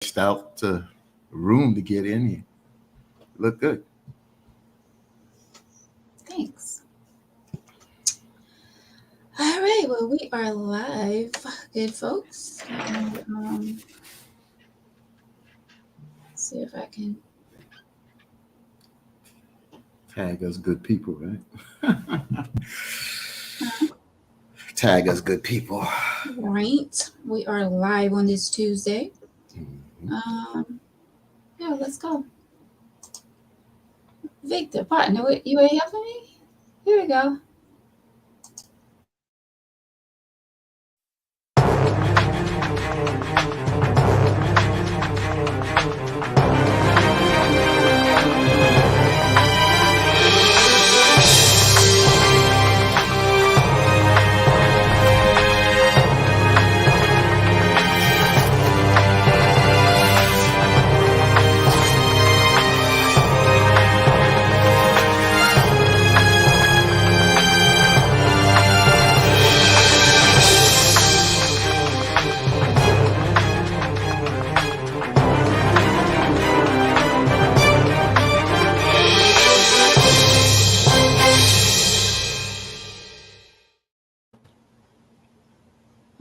rushed out to the room to get in here. Look good. Thanks. All right, well, we are live, good folks. And, see if I can. Tag us good people, right? Tag us good people. Right, we are live on this Tuesday. Yeah, let's go. Victor, partner, you ain't helping me? Here we go.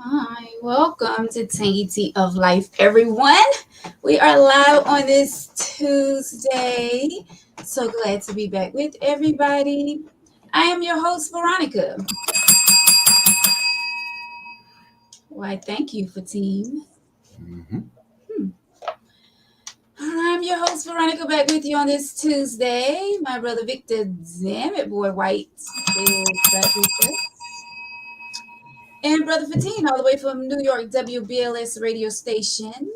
Hi, welcome to Tangy Tea of Life, everyone. We are live on this Tuesday. So glad to be back with everybody. I am your host, Veronica. Why, thank you, Fatim. I'm your host, Veronica, back with you on this Tuesday. My brother Victor, damn it, boy, White, is back with us. And Brother Fatin, all the way from New York WBLS radio station.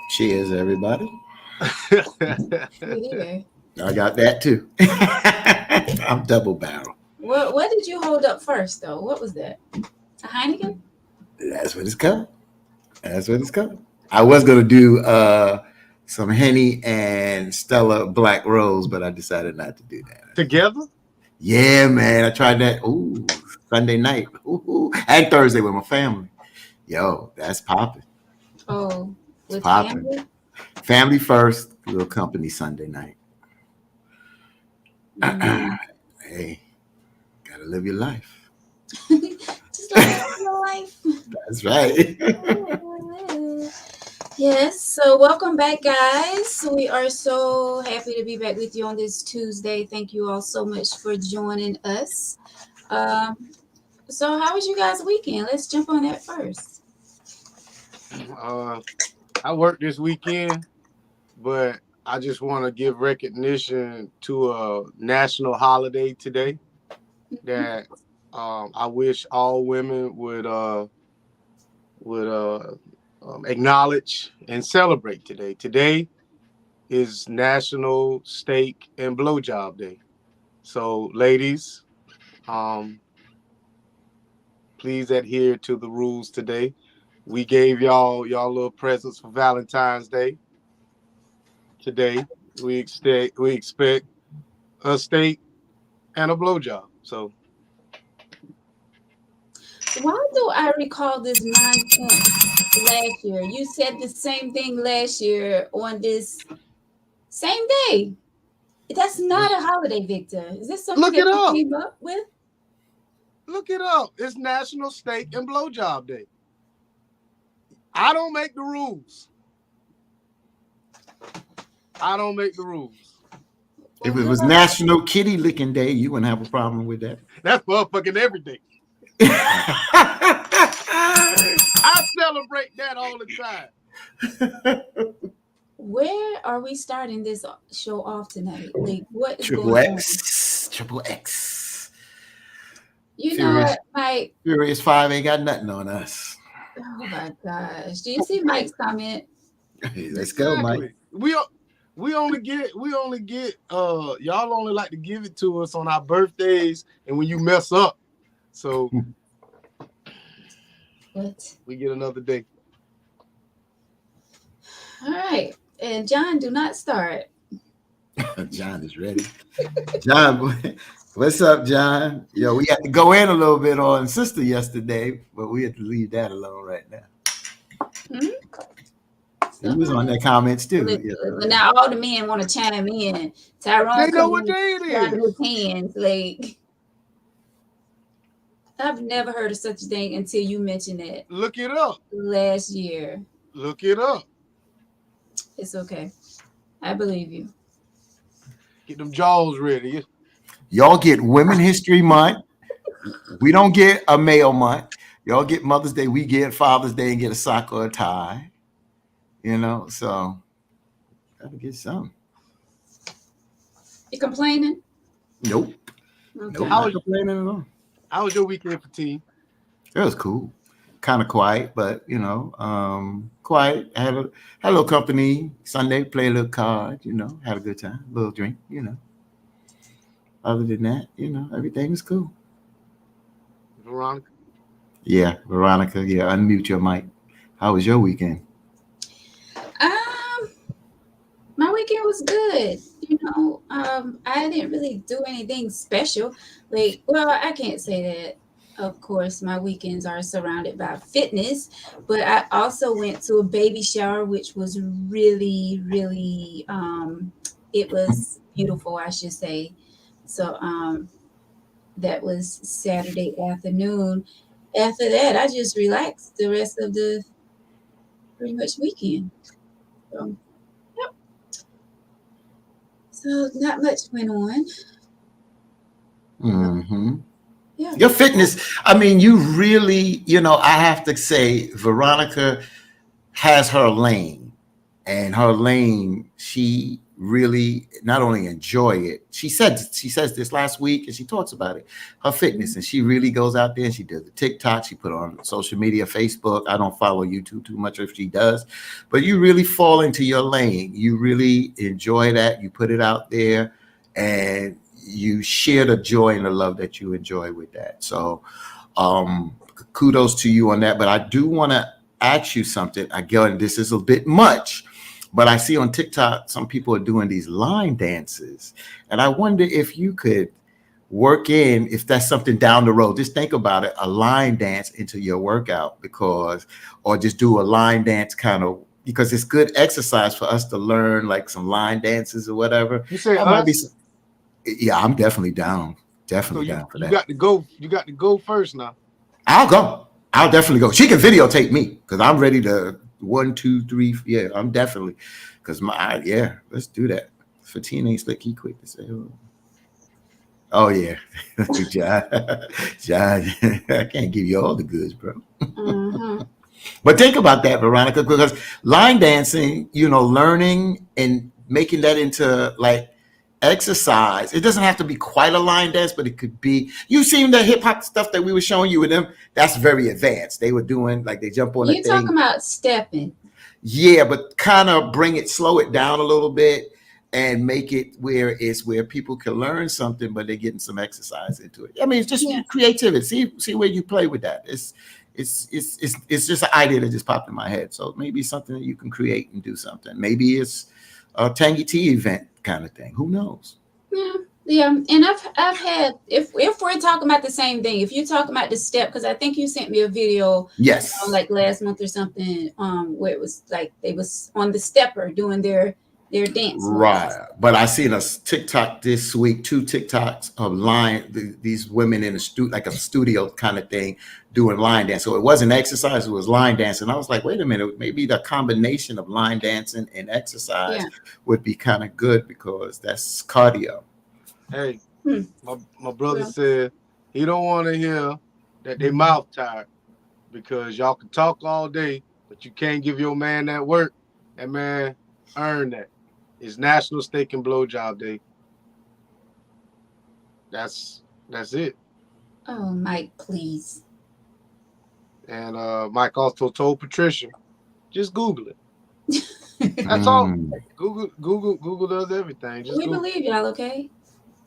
Cheers, everybody. Here. I got that too. I'm double barrel. What did you hold up first, though? What was that? A Heineken? That's what it's called. That's what it's called. I was gonna do some Henny and Stella Black Rose, but I decided not to do that. Together? Yeah, man. I tried that. Ooh, Sunday night. Ooh, and Thursday with my family. Yo, that's popping. Oh, with popping. family? Family first, little company Sunday night. Hey, gotta live your life. Just live your life. That's right. Yes, so welcome back, guys. We are so happy to be back with you on this Tuesday. Thank you all so much for joining us. So how was you guys' weekend? Let's jump on that first. I worked this weekend, but I just want to give recognition to a national holiday today that I wish all women would acknowledge and celebrate today. Today is National Steak and Blowjob Day. So, ladies, please adhere to the rules today. We gave y'all little presents for Valentine's Day. Today, we expect a steak and a blowjob. So, why do I recall this nonsense last year? You said the same thing last year on this same day. That's not a holiday, Victor. Is this something that you came up with? Look it up. It's National Steak and Blowjob Day. I don't make the rules. If it was National Kitty Licking Day, you wouldn't have a problem with that. That's motherfucking every day. I celebrate that all the time. Where are we starting this show off tonight? Like, what is Triple going X. on? Triple X. You know what, Mike? Furious 5 ain't got nothing on us. Oh my gosh. Do you see Mike's comment? Hey, let's go, Mike. We only get y'all only like to give it to us on our birthdays and when you mess up. So what? We get another day. All right. And John, do not start. John is ready. John, what's up, John? Yo, we had to go in a little bit on Sister yesterday, but we had to leave that alone right now. He was on their comments too. Yeah. Now all the men want to chime in. They Tyrone know what coming day it down is. his hands. Like, I've never heard of such a thing until you mentioned it Look it up. last year. Look it up. It's okay. I believe you. Get them jaws ready. Y'all get Women History Month. We don't get a male month. Y'all get Mother's Day. We get Father's Day and get a sock or a tie. So gotta get some. You complaining? Nope. Okay. Nope. Not complaining at all. How was your weekend for team? It was cool. Kind of quiet, but quiet. Had a little company Sunday. Play a little card. Had a good time. A little drink. Other than that, everything was cool. Veronica? Yeah, Veronica. Yeah, unmute your mic. How was your weekend? My weekend was good. I didn't really do anything special. Like, well, I can't say that. Of course, my weekends are surrounded by fitness, but I also went to a baby shower, which was really, really, it was beautiful, I should say. So, that was Saturday afternoon. After that, I just relaxed the rest of the pretty much weekend. So, yep. So not much went on. Mm-hmm. Yeah. Your fitness, I mean, you really, I have to say, Veronica has her lane, and her lane, she really not only enjoy it. She says this last week, and she talks about it. Her fitness, and she really goes out there and she does the TikTok. She put on social media, Facebook. I don't follow YouTube too much if she does, but you really fall into your lane. You really enjoy that. You put it out there, and you share the joy and the love that you enjoy with that. So, kudos to you on that. But I do want to ask you something. Again, this is a bit much, but I see on TikTok some people are doing these line dances, and I wonder if you could work in, if that's something down the road. Just think about it, a line dance into your workout, or just do a line dance kind of, because it's good exercise for us to learn like some line dances or whatever. You say That might be us? Yeah, I'm definitely down. So Definitely you down for you that. got to go. You got to go first now. I'll go. I'll definitely go. She can videotape me because I'm ready to 1, 2, 3. Yeah, I'm definitely, because let's do that. Fatina ain't slick. He quick to say, oh yeah, John, John, I can't give you all the goods, bro. Mm-hmm. But think about that, Veronica, because line dancing, learning and making that into like exercise. It doesn't have to be quite a line dance, but it could be. You seen the hip hop stuff that we were showing you with them? That's very advanced. They were doing like they jump on a You thing. talking about stepping? Yeah, but kind of slow it down a little bit and make it where people can learn something, but they're getting some exercise into it. I mean, it's just Yeah. creativity. See where you play with that. It's just an idea that just popped in my head. So maybe something that you can create and do something. Maybe it's a Tangy Tea event kind of thing. Who knows? Yeah. Yeah. And I've had, if we're talking about the same thing, if you're talking about the step, because I think you sent me a video Yes. like last month or something, where it was like they was on the stepper doing their dance Right. moves. But I seen a TikTok this week, 2 TikToks of these women in like a studio kind of thing doing line dance. So it wasn't exercise, it was line dance. And I was like, wait a minute, maybe the combination of line dancing and exercise Yeah. would be kind of good because that's cardio. Hey, Hmm. my brother Well, said he don't want to hear that they mouth tired because y'all can talk all day, but you can't give your man that work. That man earned that. It's National Steak and Blowjob Day. That's it. oh, Mike, please. And Mike also told Patricia, just Google it. That's all. Mm. Google does everything. Just We Google. believe y'all, okay?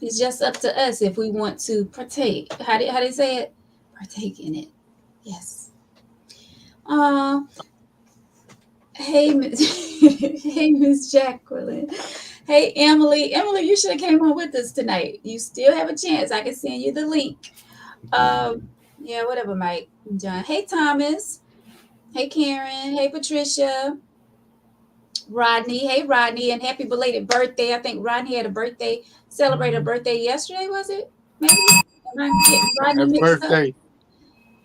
It's just up to us if we want to partake. How they say it? Partake in it. Yes. Uh, hey, hey, Miss Jacqueline. Hey, Emily. Emily, you should have came on with us tonight. You still have a chance. I can send you the link. Yeah, whatever, Mike. John. Hey, Thomas. Hey, Karen. Hey, Patricia. Rodney. Hey, Rodney, and happy belated birthday. I think Rodney had a birthday, celebrated a birthday yesterday, was it? Maybe? Am I getting Rodney Happy mixed up? birthday.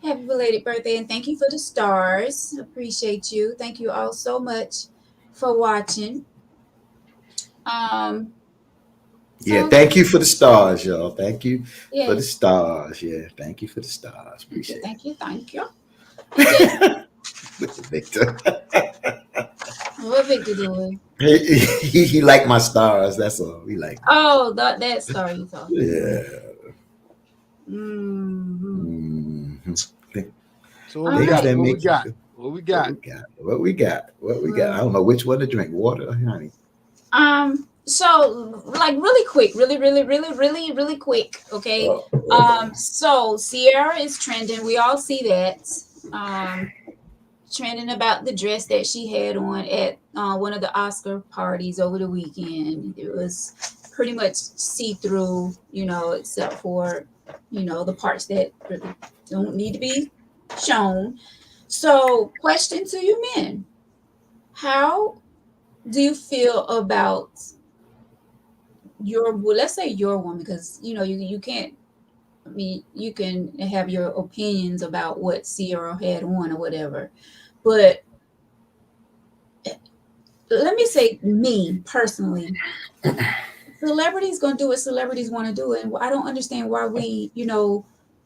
Happy belated birthday, and thank you for the stars. Appreciate you. Thank you all so much for watching. Um, Yeah, so thank you for the stars, y'all. Thank you for the yes, stars. Yeah, thank you for the stars. thank you, Appreciate thank you, thank you. Yes, it. With the Victor. what Victor doing? He liked my stars. That's all. He liked them. Oh, that star you talking about. Yeah. Mm-hmm. Mhm. So what All we Things got? right. that What we make you got? feel. What we What got? we got? What we got? What we got? I Well, don't know which one to drink. Water or honey. so like really quick, really quick. Okay. Oh, okay. So Ciara is trending. We all see that. Um, Trending about the dress that she had on at one of the Oscar parties over the weekend. It was pretty much see through, except for, the parts that really don't need to be shown. So, question to you men: how do you feel about well, let's say your woman, because you can't. I mean, you can have your opinions about what Ciara had on or whatever, but let me say me personally, celebrities gonna do what celebrities want to do, and I don't understand why we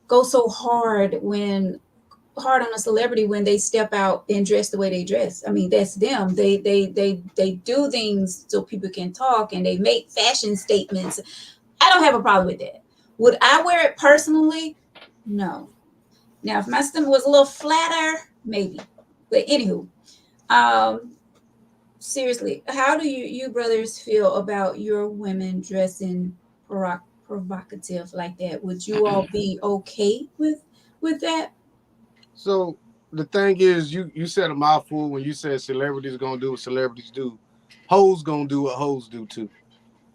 go so hard on a celebrity when they step out and dress the way they dress. I mean, that's them. They do things so people can talk, and they make fashion statements. I don't have a problem with that. Would I wear it personally? No. Now, if my stomach was a little flatter, maybe. But anywho, um seriously, how do you brothers feel about your women dressing provocative like that? Would you all be okay with that? So the thing is, you said a mouthful when you said celebrities gonna do what celebrities do. Hoes gonna do what hoes do too.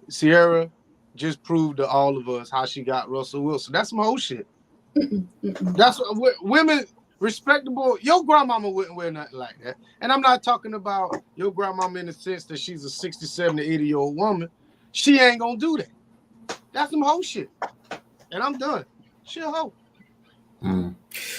Ciara just proved to all of us how she got Russell Wilson. That's some whole shit. Mm-mm, mm-mm. That's what women respectable. Your grandmama wouldn't wear nothing like that. And I'm not talking about your grandmama in the sense that she's a 67 to 80-year-old woman. She ain't gonna do that. That's some whole shit. And I'm done. She a hoe. Mm.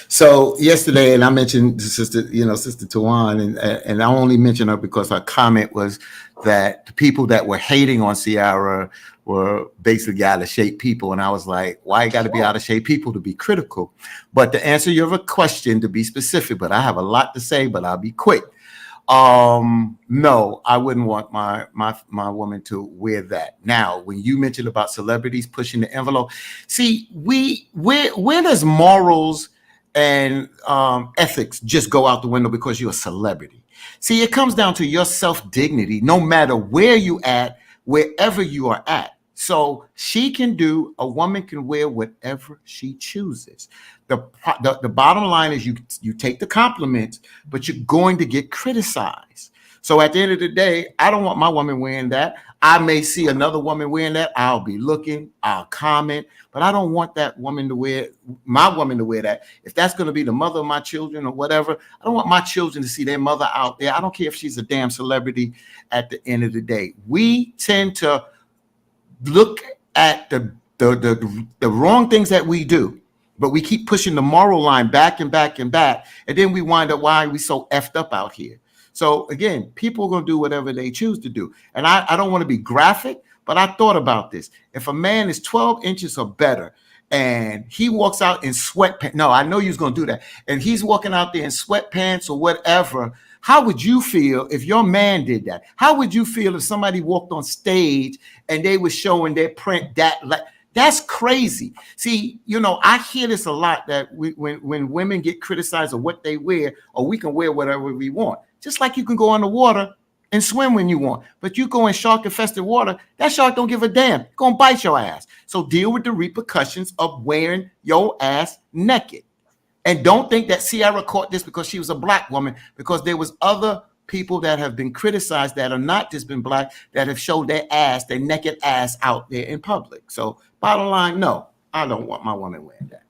So yesterday, and I mentioned Sister, Sister Tawan, and I only mentioned her because her comment was that the people that were hating on Ciara were basically out of shape people, and I was like, why you got to be out of shape people to be critical? But to answer your question, to be specific, but I have a lot to say, but I'll be quick. No, I wouldn't want my woman to wear that. Now, when you mentioned about celebrities pushing the envelope, see, where does morals and ethics just go out the window because you're a celebrity? See, it comes down to your self dignity, no matter where you at, wherever you are at. So a woman can wear whatever she chooses. The bottom line is you take the compliments, but you're going to get criticized. So at the end of the day, I don't want my woman wearing that. I may see another woman wearing that. I'll be looking, I'll comment, but I don't want that woman to wear my woman to wear that. If that's going to be the mother of my children or whatever, I don't want my children to see their mother out there. I don't care if she's a damn celebrity at the end of the day. We tend to look at the wrong things that we do, but we keep pushing the moral line back and back and back, and then we wind up why are we so effed up out here. So again, people are going to do whatever they choose to do, and I don't want to be graphic, but I thought about this. If a man is 12 inches or better and he walks out in sweatpants, no, I know you're going to do that, and he's walking out there in sweatpants or whatever, how would you feel if your man did that? How would you feel if somebody walked on stage and they were showing their print that like that's crazy. See, I hear this a lot that when women get criticized of what they wear, or we can wear whatever we want. Just like you can go on the water and swim when you want, but you go in shark infested water, that shark don't give a damn. It's gonna bite your ass. So deal with the repercussions of wearing your ass naked. And don't think that Ciara caught this because she was a black woman, because there was other people that have been criticized that are not just been black that have showed their naked ass out there in public. So bottom line, no, I don't want my woman wearing that.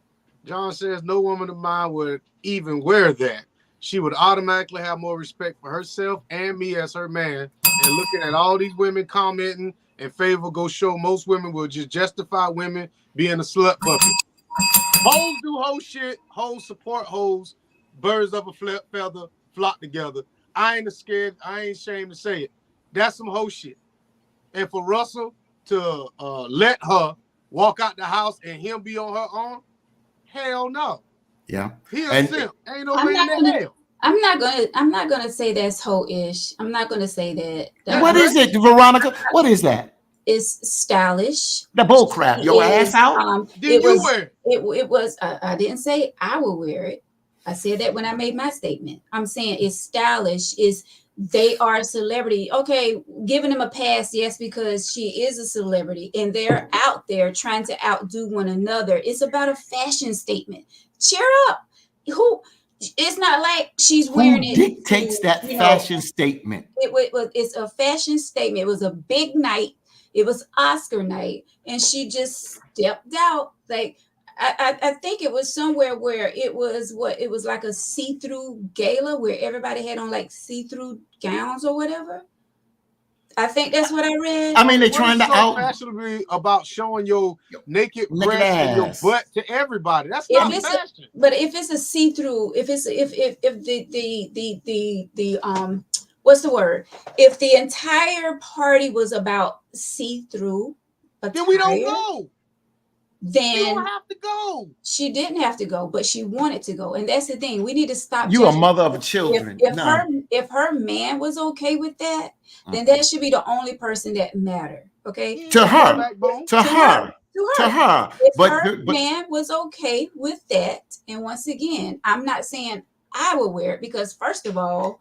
John says no woman of mine would even wear that. she would automatically have more respect for herself and me as her man. And looking at all these women commenting in favor, go show most women will just justify women being a slut puppet. Hoes do hoe shit, hoes support hoes, birds of a feather flock together. I ain't scared, I ain't ashamed to say it. That's some hoe shit. And for Russell to let her walk out the house and him be on her arm, hell no. Yeah. He a simp. Ain't no way in hell. I'm not gonna say that's hoe-ish. I'm not gonna say that. What is it, Veronica? What is that? It's stylish. The bull crap. Your ass out. Did you wear it? It was. I didn't say I would wear it. I said that when I made my statement. I'm saying it's stylish. They are a celebrity. Okay, giving them a pass, yes, because she is a celebrity and they're out there trying to outdo one another. It's about a fashion statement. Cheer up. It's not like she's wearing it. Who dictates that fashion statement? It's a fashion statement. It was a big night. It was Oscar night, and she just stepped out. Like I think it was somewhere where it was like a see-through gala where everybody had on like see-through gowns or whatever. I think that's what I read. I mean, they're trying to out fashionably about showing your naked breast and your butt to everybody. That's not fashion. But if it's a see-through, if the what's the word? If the entire party was about see-through, then we don't go. Then you don't have to go. She didn't have to go, but she wanted to go, and that's the thing. We need to stop. You a mother of children. If her man was okay with that, then that should be the only person that mattered. Okay, to her. If her man was okay with that, and once again, I'm not saying I would wear it because first of all,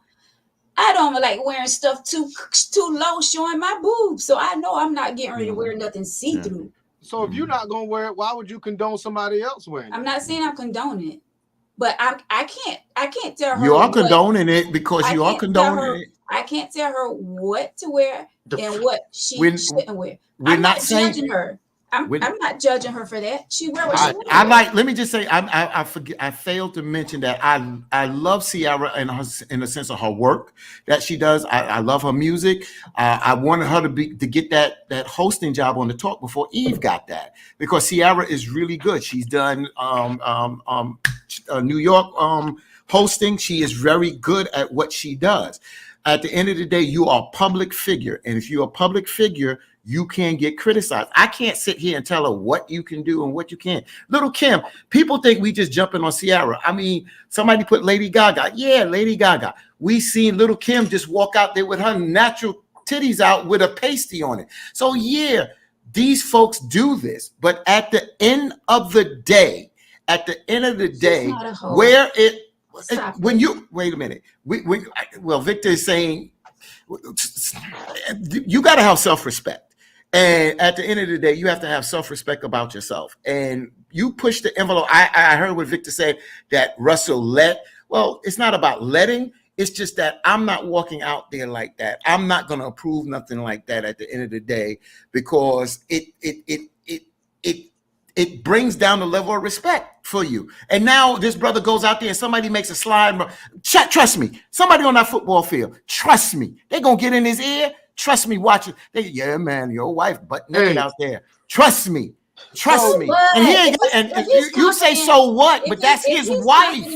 I don't like wearing stuff too low, showing my boobs. So I know I'm not getting ready to wear nothing see-through. So if you're not gonna wear it, why would you condone somebody else wearing it? I'm not saying I'm condoning it, but I can't tell her. You are condoning it because you are condoning it. I can't tell her what to wear and what she shouldn't wear. I'm not judging her. I'm not judging her for that. She wear what she wears. Let me just say, I failed to mention that I love Ciara in the sense of her work that she does. I love her music. I wanted her to get that hosting job on the talk before Eve got that, because Ciara is really good. She's done New York hosting. She is very good at what she does. At the end of the day, you are a public figure, and if you're a public figure, you can get criticized. I can't sit here and tell her what you can do and what you can't. Little Kim, people think we just jumping on Ciara. I mean, somebody put Lady Gaga. Yeah, Lady Gaga. We seen Little Kim just walk out there with her natural titties out with a pasty on it. So yeah, these folks do this. But at the end of the day, where it when you wait a minute, Victor is saying you got to have self-respect. And at the end of the day, you have to have self-respect about yourself. And you push the envelope. I heard what Victor said, that Russell let. Well, it's not about letting. It's just that I'm not walking out there like that. I'm not going to approve nothing like that at the end of the day, because it brings down the level of respect for you. And now this brother goes out there and somebody makes a slide. Trust me, somebody on that football field, trust me, they're going to get in his ear. Trust me, watch it. Yeah, man, your wife butt naked out there. Trust me. And he ain't. And you say so what? But that's his wife.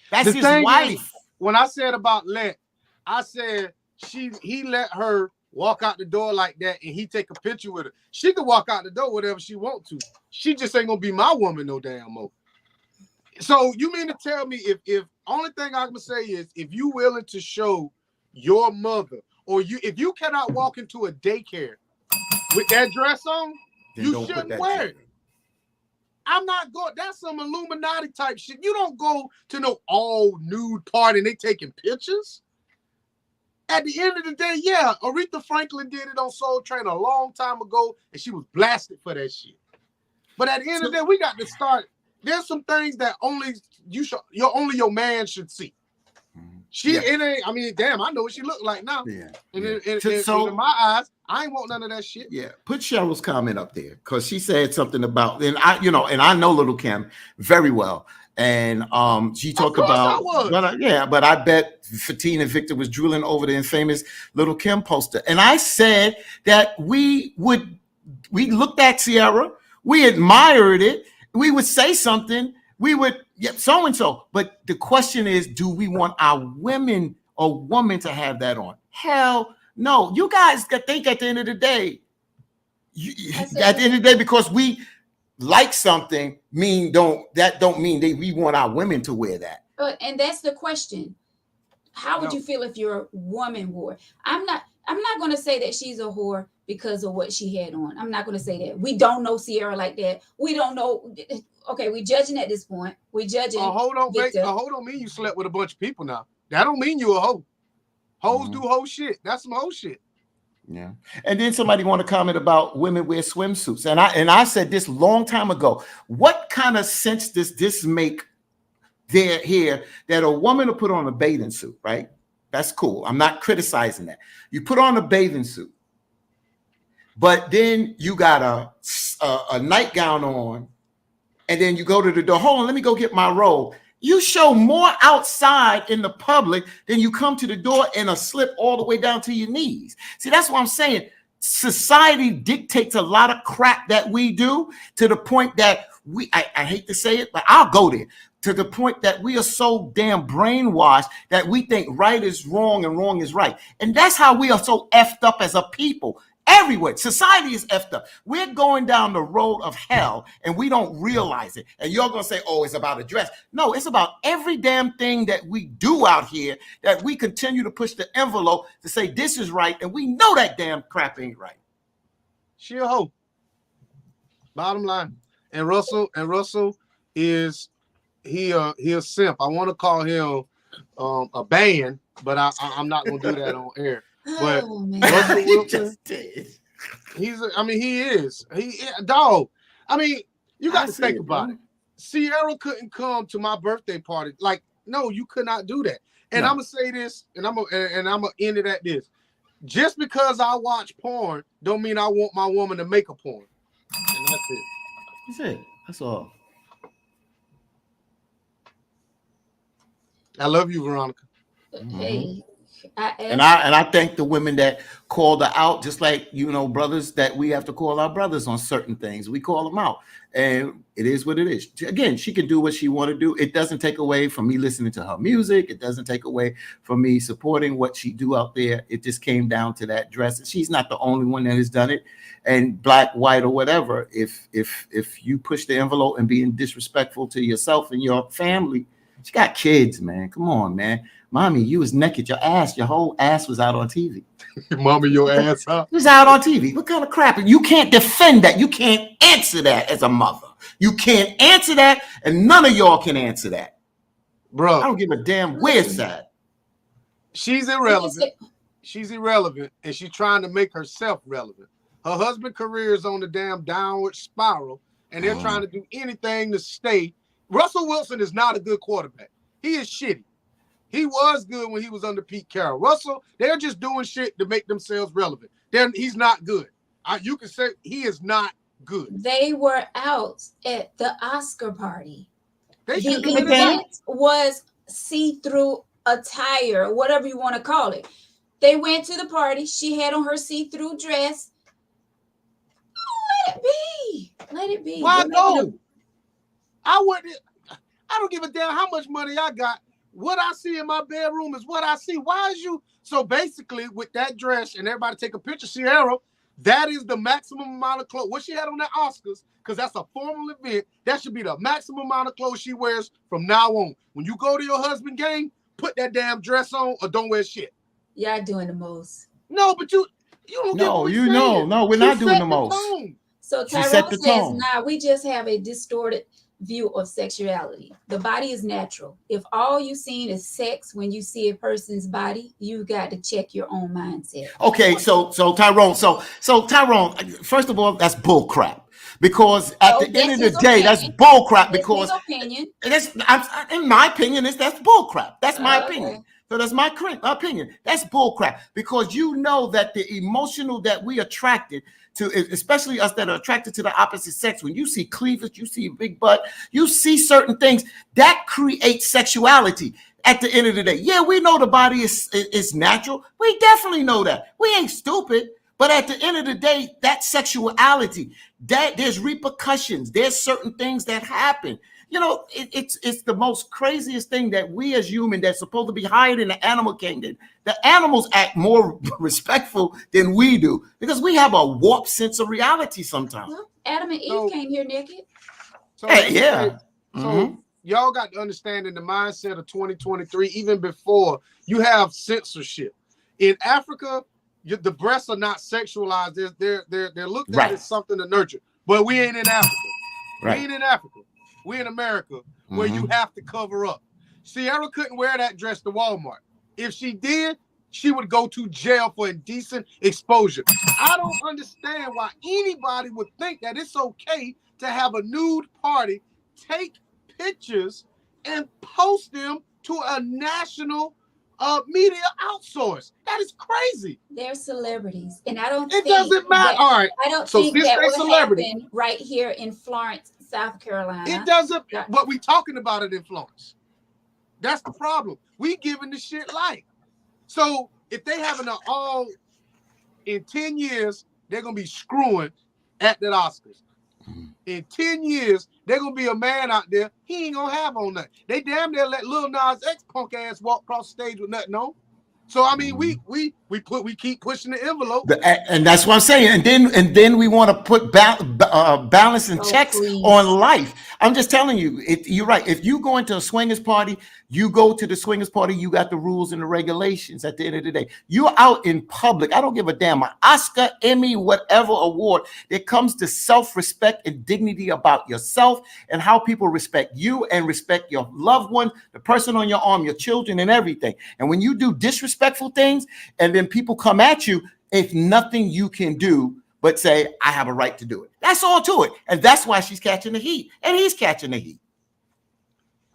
That's his wife. When I said about I said he let her walk out the door like that, and he take a picture with her. She can walk out the door whatever she want to. She just ain't gonna be my woman no damn more. So you mean to tell me if only thing I'm gonna say is if you willing to show your mother, or if you cannot walk into a daycare with that dress on, then you shouldn't wear it. I'm not going. That's some Illuminati type shit. You don't go to no all nude party and they taking pictures. At the end of the day, yeah, Aretha Franklin did it on Soul Train a long time ago, and she was blasted for that shit. But at the end of the day, we got to start. There's some things that only your man should see. It ain't. I mean, damn, I know what she looked like now. Yeah. And in my eyes, I ain't want none of that shit. Yeah. Put Cheryl's comment up there, because she said something about, and I know Little Kim very well. and she Of talked course I about, was. but I bet Fatine and Victor was drooling over the infamous Little Kim poster, and I said that we looked at Ciara, we admired it, we would say something, we would so and so, but the question is, do we want our women or woman to have that on? Hell no. You guys think at the end of the day, at the end of the day, because we like something, don't mean we want our women to wear that. And that's the question. How would you feel if your woman wore? I'm not going to say that she's a whore because of what she had on. I'm not going to say that. We don't know Ciara like that. We don't know. Okay, we judging at this point. We judging. Hold on, hold on. Mean you slept with a bunch of people now. That don't mean you a hoe. Hoes do hoe shit. That's some hoe shit. Yeah. And then somebody want to comment about women wear swimsuits. And I said this long time ago. What kind of sense does this make there here that a woman will put on a bathing suit, right? That's cool. I'm not criticizing that. You put on a bathing suit, but then you got a nightgown on, and then you go to the door. Hold on, let me go get my robe. You show more outside in the public than you come to the door in a slip all the way down to your knees. See, that's what I'm saying. Society dictates a lot of crap that we do to the point that I hate to say it, but I'll go there, to the point that we are so damn brainwashed that we think right is wrong and wrong is right. And that's how we are so effed up as a people. Everywhere. Society is effed up. We're going down the road of hell and we don't realize it. And you're going to say, oh, it's about a dress. No, it's about every damn thing that we do out here that we continue to push the envelope to say this is right. And we know that damn crap ain't right. She a hoe. Bottom line. And Russell is he a simp. I want to call him a band, but I'm not going to do that on air. But Russell Wilson, he is. Dog. I mean, you got to think about it. Ciara couldn't come to my birthday party. Like, no, you could not do that. And I'm gonna say this, and I'm gonna end it at this. Just because I watch porn, don't mean I want my woman to make a porn. And that's it. That's it. That's all. I love you, Veronica. Hey. And I thank the women that called her out, just like, brothers that we have to call our brothers on certain things. We call them out, and it is what it is. Again, she can do what she want to do. It doesn't take away from me listening to her music. It doesn't take away from me supporting what she do out there. It just came down to that dress. And she's not the only one that has done it. And black, white, or whatever, if you push the envelope and being disrespectful to yourself and your family, she got kids, man. Come on, man. Mommy, you was naked. Your whole ass was out on TV. Mommy, your ass out. It was out on TV. What kind of crap? You can't defend that. You can't answer that as a mother. You can't answer that, and none of y'all can answer that. Bro, I don't give a damn where it's at. She's irrelevant. She's irrelevant, and she's trying to make herself relevant. Her husband's career is on the damn downward spiral, and they're trying to do anything to stay. Russell Wilson is not a good quarterback. He is shitty. He was good when he was under Pete Carroll. Russell, they're just doing shit to make themselves relevant. He's not good. You can say he is not good. They were out at the Oscar party. The event was see-through attire, whatever you want to call it. They went to the party. She had on her see-through dress. Oh, let it be. Let it be. Why no? I don't give a damn how much money I got. What I see in my bedroom is what I see. Why is you? So basically, with that dress and everybody take a picture, Ciara, that is the maximum amount of clothes. What she had on that Oscars, because that's a formal event, that should be the maximum amount of clothes she wears from now on. When you go to your husband's game, put that damn dress on or don't wear shit. Y'all doing the most. No, but you don't get what we're saying. No, we're not doing the most. So Tyrone says, nah, we just have a distorted view of sexuality. The body is natural. If all you seen is sex when you see a person's body, you got to check your own mindset. Okay, so Tyrone, so Tyrone, first of all, that's bull crap. Because at the end of the day, that's bull crap. Because opinion. In my opinion, that's bull crap. That's my opinion. So that's my opinion. That's bullcrap, because you know that the emotional that we attracted to, especially us that are attracted to the opposite sex, when you see cleavage, you see a big butt, you see certain things that create sexuality. At the end of the day, yeah, we know the body is natural. We definitely know that. We ain't stupid. But at the end of the day, that sexuality, that there's repercussions. There's certain things that happen. You know, it's the most craziest thing that we as humans that's supposed to be higher than the animal kingdom. The animals act more respectful than we do because we have a warped sense of reality sometimes. Well, Adam and Eve came here naked. So hey, yeah. So y'all got to understand in the mindset of 2023, even before you have censorship in Africa, the breasts are not sexualized. They're looked at as something to nurture. But we ain't in Africa. We ain't in Africa. We're in America where you have to cover up. Ciara couldn't wear that dress to Walmart. If she did, she would go to jail for indecent exposure. I don't understand why anybody would think that it's okay to have a nude party, take pictures, and post them to a national media outsource. That is crazy. They're celebrities, and I don't. It doesn't matter. All right. I don't so think that will happen right here in Florence, South Carolina. It doesn't. But we talking about it in Florence. That's the problem. We giving the shit life. So if they having an all in 10 years, they're gonna be screwing at that Oscars. In 10 years, they're gonna be a man out there. He ain't gonna have on nothing. They damn near let Lil Nas X punk ass walk across the stage with nothing on. So I mean, we keep pushing the envelope, and that's what I'm saying. And then we want to put balance and checks on life. I'm just telling you, you're right. If you go into a swingers party, you go to the swingers party. You got the rules and the regulations. At the end of the day, you're out in public. I don't give a damn. An Oscar, Emmy, whatever award. It comes to self-respect and dignity about yourself and how people respect you and respect your loved one, the person on your arm, your children, and everything. And when you do disrespectful things, and then people come at you, it's nothing you can do but say, I have a right to do it. That's all to it. And that's why she's catching the heat. And he's catching the heat.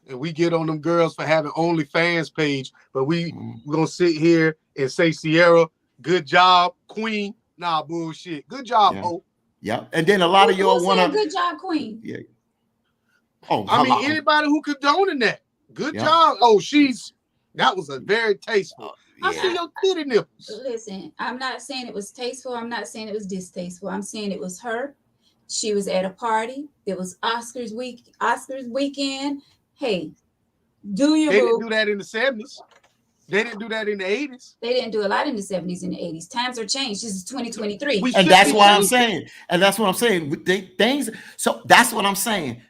And we get on them girls for having OnlyFans page, but we're going to sit here and say, Ciara, good job, queen. Nah, bullshit. Good job, ho. Yeah. And then a lot of y'all want to. Good job, queen. Yeah. Oh, I mean, anybody who condoning that. Good job. Oh, that was a very tasteful. I see your titty nipples. Listen, I'm not saying it was tasteful. I'm not saying it was distasteful. I'm saying it was her. She was at a party. It was Oscars weekend. Hey, do your They didn't do that in the 70s. They didn't do that in the 80s. They didn't do a lot in the 70s and the 80s. Times are changed. This is 2023. And that's why I'm saying. And that's what I'm saying. So that's what I'm saying.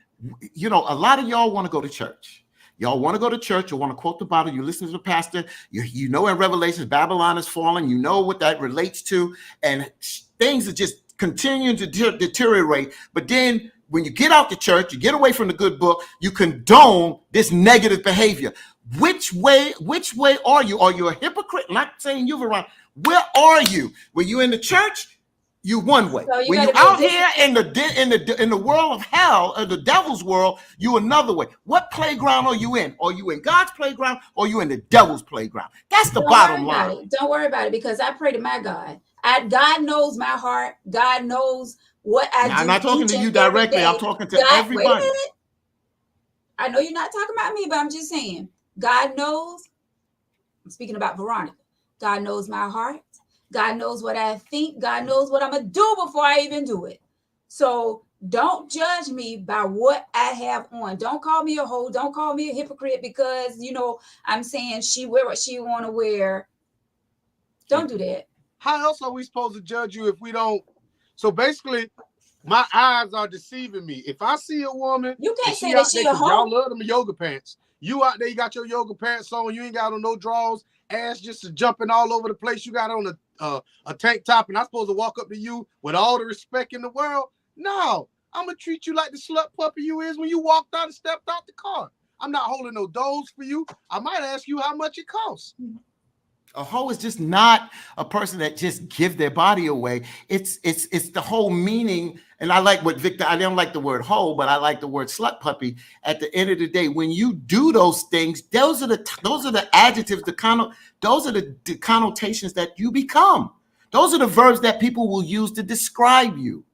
You know, a lot of y'all want to go to church. Y'all want to go to church. You want to quote the Bible. You listen to the pastor. You know in Revelations, Babylon is falling. You know what that relates to. And things are just continuing to deteriorate. But then when you get out the church, you get away from the good book, you condone this negative behavior. Which way are you? Are you a hypocrite? I'm not saying you, Veron. Where are you? Were you in the church? You one way. So when you out here in the world of hell, or the devil's world, you another way. What playground are you in? Are you in God's playground or are you in the devil's playground? That's the bottom line. Don't worry about it, because I pray to my God. God knows my heart. God knows what I do. I'm not talking to you directly. I'm talking to everybody. Wait a minute. I know you're not talking about me, but I'm just saying. God knows. I'm speaking about Veronica. God knows my heart. God knows what I think. God knows what I'm going to do before I even do it. So don't judge me by what I have on. Don't call me a hoe. Don't call me a hypocrite because, I'm saying she wear what she want to wear. Don't do that. How else are we supposed to judge you if we don't? So basically, my eyes are deceiving me. If I see a woman, you can't say that she a hoe. Y'all love them yoga pants. You out there, you got your yoga pants on. You ain't got on no drawers. Ass just jumping all over the place. You got on a tank top, and I'm supposed to walk up to you with all the respect in the world? No, I'm gonna treat you like the slut puppy you is when you walked out and stepped out the car. I'm not holding no doors for you. I might ask you how much it costs. A hoe is just not a person that just give their body away. It's the whole meaning. And I like what Victor. I don't like the word hoe, but I like the word slut puppy. At the end of the day, when you do those things, those are the adjectives, those are the connotations that you become. Those are the verbs that people will use to describe you.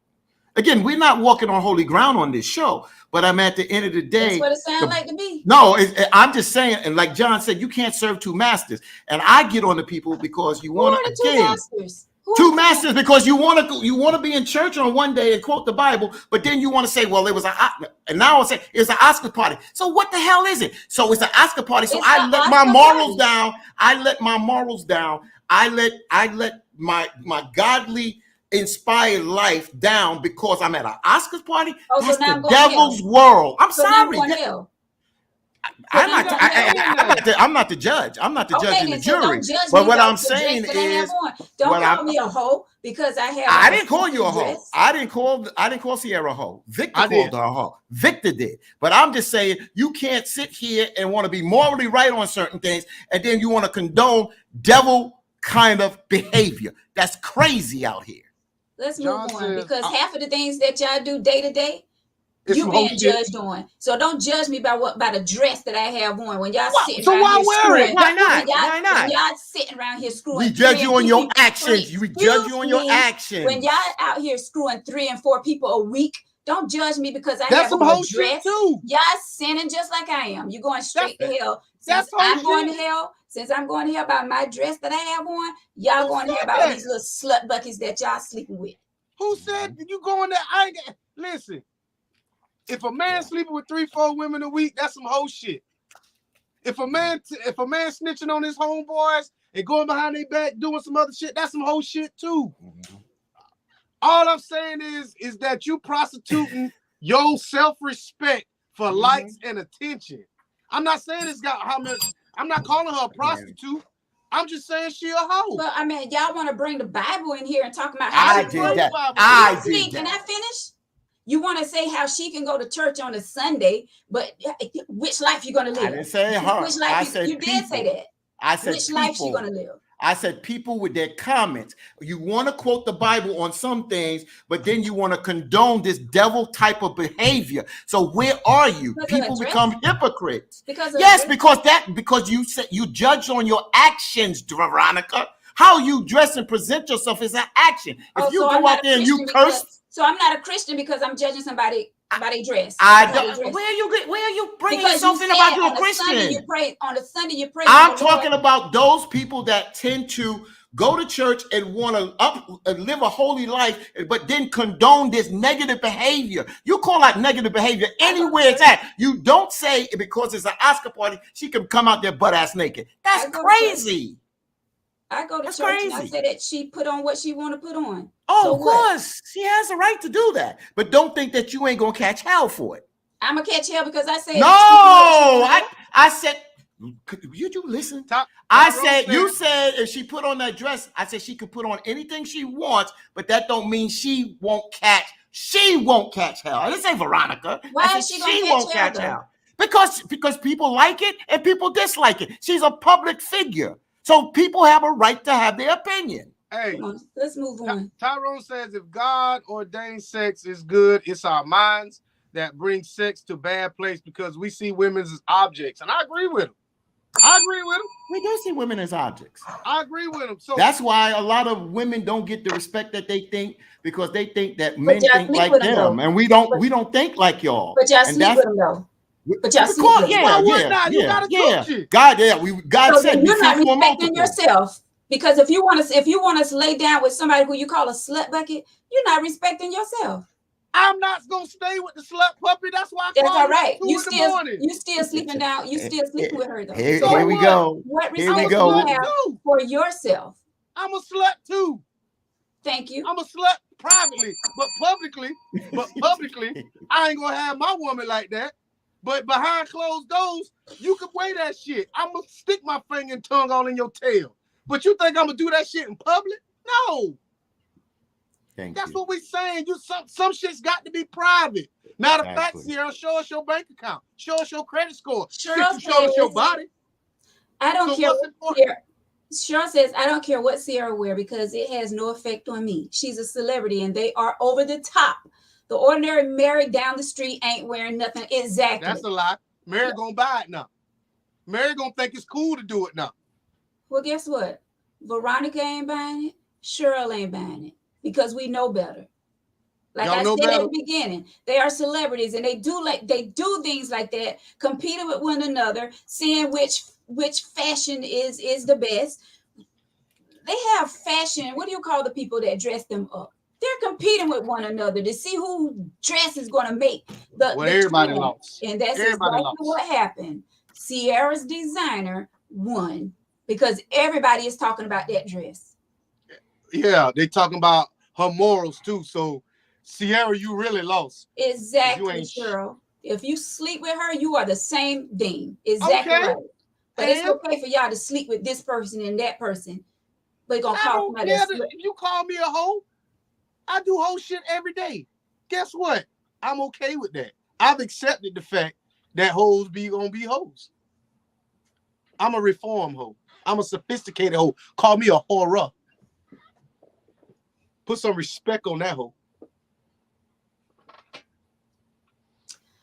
Again, we're not walking on holy ground on this show, but I'm at the end of the day. That's what it sounds like to me. No, I'm just saying, and like John said, you can't serve two masters. And I get on the people because you want to two masters. Two masters because you want to be in church on one day and quote the Bible, but then you want to say, well, it was and now I say it's an Oscar party. So what the hell is it? So it's an Oscar party. So I let my morals down. I let my morals down. I let my godly inspired life down because I'm at an Oscars party. Oh, that's so now the devil's world. I'm sorry. I'm not the judge. I'm not the judge in the jury. But what I'm saying is, don't call me a hoe because I have. I didn't call you a hoe. I didn't call Ciara a hoe. Victor called her a hoe. Victor did. But I'm just saying you can't sit here and want to be morally right on certain things, and then you want to condone devil kind of behavior. That's crazy out here. Let's move on because half of the things that y'all do day to day, you being judged on. So don't judge me by the dress that I have on when y'all sitting around here screwing. Why not? Why not? Y'all sitting around here screwing. We judge you on your actions. We judge you on your actions. When y'all out here screwing 3 and 4 people a week, don't judge me because I have on a dress. Too. Y'all sinning just like I am. You're going straight to hell. Since I'm going to hell by my dress that I have on, y'all going to hell about these little slut buckets that y'all sleeping with. Who said you going there? Listen. If a man sleeping with 3-4 women a week, that's some whole shit. If a man snitching on his homeboys and going behind their back doing some other shit, that's some whole shit too. Mm-hmm. All I'm saying is that you prostituting your self-respect for likes and attention. I'm not saying it's got how much. I'm not calling her a prostitute. I'm just saying she a hoe. Well, I mean, y'all want to bring the Bible in here and talk about how I did that. Can I finish? You want to say how she can go to church on a Sunday, but which life you gonna live? I didn't say her. Which life I said you did say that. I said which life she gonna live? I said people with their comments. You want to quote the Bible on some things, but then you want to condone this devil type of behavior. So where are you? People become hypocrites. Because you said you judge on your actions, Veronica. How you dress and present yourself is an action. If you go out there and you curse, so I'm not a Christian because I'm judging somebody by their dress. Where are you bringing yourself in about you a Christian? On a Sunday you pray. I'm talking about those people that tend to go to church and want to live a holy life, but then condone this negative behavior. You call that negative behavior anywhere it's at. You don't say because it's an Oscar party, she can come out there butt ass naked. That's crazy. I go to church crazy. And I say that she put on what she want to put on. Oh, so of course. She has a right to do that. But don't think that you ain't going to catch hell for it. I'm going to catch hell because I said. No, I said, you listen? You said if she put on that dress, I said she could put on anything she wants, but that don't mean she won't catch hell. I didn't say Veronica. Why is she going to catch hell? Because people like it and people dislike it. She's a public figure. So people have a right to have their opinion. Hey, let's move on. Tyrone says if God ordained sex is good, it's our minds that bring sex to bad place because we see women as objects. And I agree with him. We do see women as objects. I agree with him. So that's why a lot of women don't get the respect that they think because they think that men think like them. And we don't think like y'all. But y'all sleep with them though. But y'all see, God said you're not respecting yourself because if you want to lay down with somebody who you call a slut bucket, you're not respecting yourself. I'm not gonna stay with the slut puppy. That's why. That's all right. You still sleeping down. You still sleeping with her though. Here we go. What respect do you have for yourself? I'm a slut too. Thank you. I'm a slut privately, but publicly, I ain't gonna have my woman like that. But behind closed doors, you can weigh that shit. I'm going to stick my finger and tongue all in your tail. But you think I'm going to do that shit in public? No. That's what we saying. Some shit's got to be private. Matter of fact, Ciara, show us your bank account. Show us your credit score. Show us your body. I don't care. Cheryl says, I don't care what Ciara wear because it has no effect on me. She's a celebrity and they are over the top. The ordinary Mary down the street ain't wearing nothing. Exactly. That's a lie. Mary gonna buy it now. Mary gonna think it's cool to do it now. Well, guess what? Veronica ain't buying it. Cheryl ain't buying it because we know better. Like Y'all I know said better? at the beginning, they are celebrities and they do things like that, competing with one another, seeing which fashion is the best. They have fashion. What do you call the people that dress them up? They're competing with one another to see who dress is going to make Well, everybody trend. lost. And that's Everybody exactly lost. what happened. Ciara's designer won because everybody is talking about that dress. Yeah, they talking about her morals too. So, Ciara, you really lost. Exactly, Cheryl. If you sleep with her, you are the same thing. Exactly Okay. right. But it's And okay for y'all to sleep with this person and that person. But it's gonna I cost don't somebody care to sleep. if you call me a hoe. I do whole shit every day. Guess what? I'm okay with that. I've accepted the fact that hoes gonna be hoes. I'm a reform hoe. I'm a sophisticated hoe. Call me a horror. Put some respect on that hoe.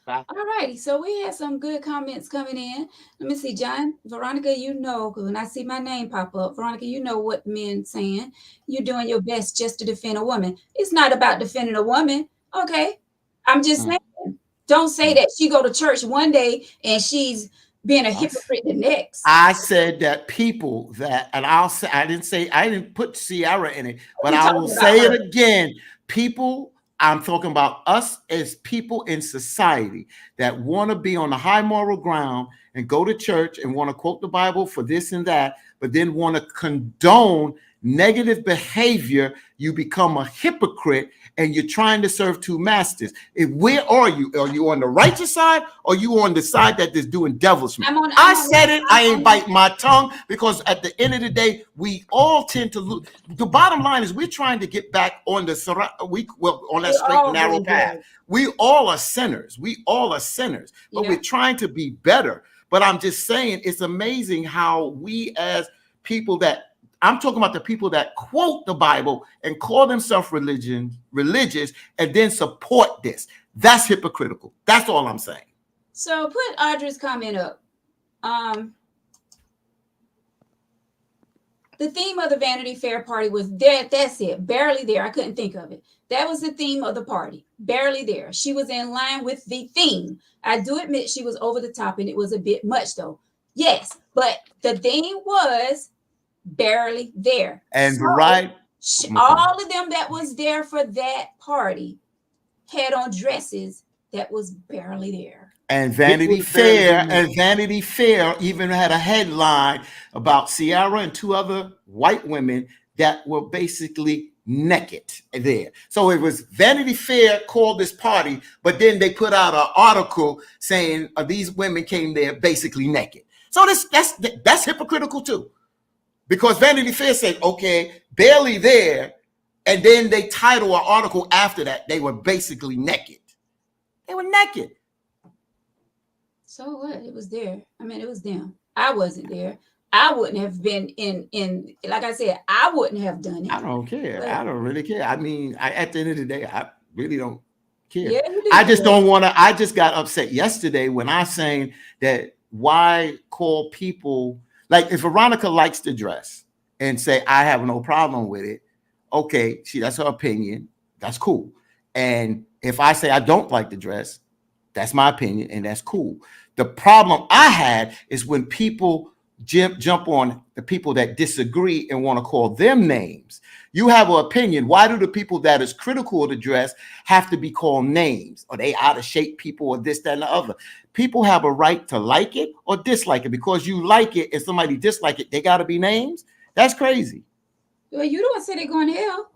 All righty, so we had some good comments coming in. Let me see, John, Veronica, you know, because when I see my name pop up, Veronica, you know what men saying. You're doing your best just to defend a woman. It's not about defending a woman, okay? I'm just saying, don't say that she go to church one day and she's being a hypocrite the next. I said that people that, and I'll say, I didn't put Ciara in it, but You're I talking will about say her. it again. People, I'm talking about us as people in society that want to be on the high moral ground and go to church and want to quote the Bible for this and that, but then want to condone negative behavior. You become a hypocrite and you're trying to serve two masters. Where are you? Are you on the righteous side or are you on the side that is doing devilishment? I said it. I ain't bite my tongue because at the end of the day, we all tend to lose. The bottom line is we're trying to get back on the on that straight and narrow path. We all are sinners. We all are sinners, but we're trying to be better. But I'm just saying it's amazing how we as people that I'm talking about the people that quote the Bible and call themselves religious and then support this. That's hypocritical. That's all I'm saying. So put Audra's comment up. The theme of the Vanity Fair party was there. That's it. Barely there. I couldn't think of it. That was the theme of the party. Barely there. She was in line with the theme. I do admit she was over the top and it was a bit much though. Yes, but the theme was barely there. And so, all of them that was there for that party had on dresses that was barely there. And Vanity Fair even had a headline about Ciara and two other white women that were basically naked there. So it was Vanity Fair called this party, but then they put out an article saying these women came there basically naked. So that's hypocritical too. Because Vanity Fair said, okay, barely there, and then they title an article after that, they were basically naked. They were naked. So what? It was there. I mean, it was them. I wasn't there. I wouldn't have been in like I said, I wouldn't have done it. I don't care. But I don't really care. I mean, at the end of the day, I really don't care. Yeah, I just don't want to. I just got upset yesterday when I saying that why call people, like if Veronica likes to dress and say, I have no problem with it. Okay, that's her opinion. That's cool. And if I say I don't like the dress, that's my opinion and that's cool. The problem I had is when people jump on the people that disagree and want to call them names. You have an opinion. Why do the people that is critical of the dress have to be called names? Are they out of shape people or this, that, and the other? People have a right to like it or dislike it. Because you like it and somebody dislike it, they got to be names? That's crazy. Well, you don't say they're going to hell.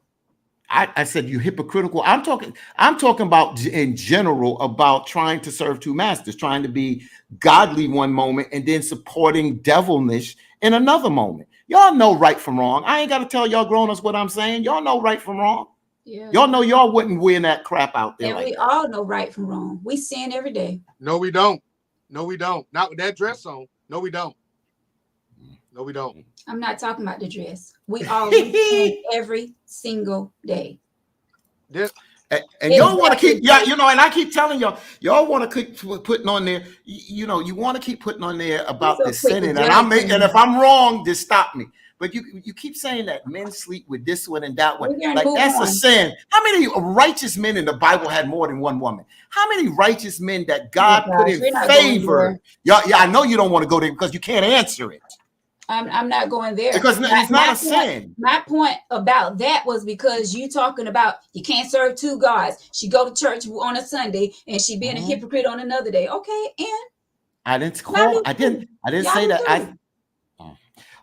I said you hypocritical. I'm talking about in general about trying to serve two masters, trying to be godly one moment and then supporting devilish in another moment. Y'all know right from wrong. I ain't got to tell y'all grown-ups what I'm saying. Y'all know right from wrong. Yeah. Y'all know y'all wouldn't win that crap out there. And we all know right from wrong. We sin every day. No, we don't. No, we don't. Not with that dress on. No, we don't. No, we don't. I'm not talking about the dress. We all sin every single day. And y'all want to keep, Exactly. yeah, and I keep telling y'all want to keep putting on there, you want to keep putting on there You're about so this quick to sinning, and judge and if me. I'm wrong, just stop me. But you keep saying that men sleep with this one and that one, We're going to like move that's a on. sin. How many righteous men in the Bible had more than one woman? How many righteous men that Oh God put gosh, in we're not going favor? there. Yeah, I know you don't want to go there because you can't answer it I'm not going there. because it's not a Point, sin. my point about that was because you talking about you can't serve two gods. She go to church on a Sunday and she being a hypocrite on another day. Okay, and y'all do I too. didn't Y'all say do that. too.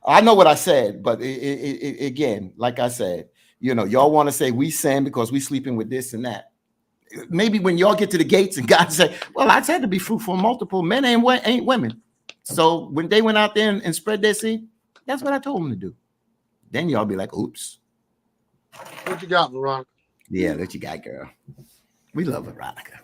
I know what I said, but again, like I said, y'all want to say we sin because we sleeping with this and that. Maybe when y'all get to the gates and God say, "Well, I said to be fruitful, multiple men ain't women." So when they went out there and spread their seed, that's what I told them to do. Then y'all be like, "Oops, What you got, Veronica? yeah, what you got, girl? We love Veronica."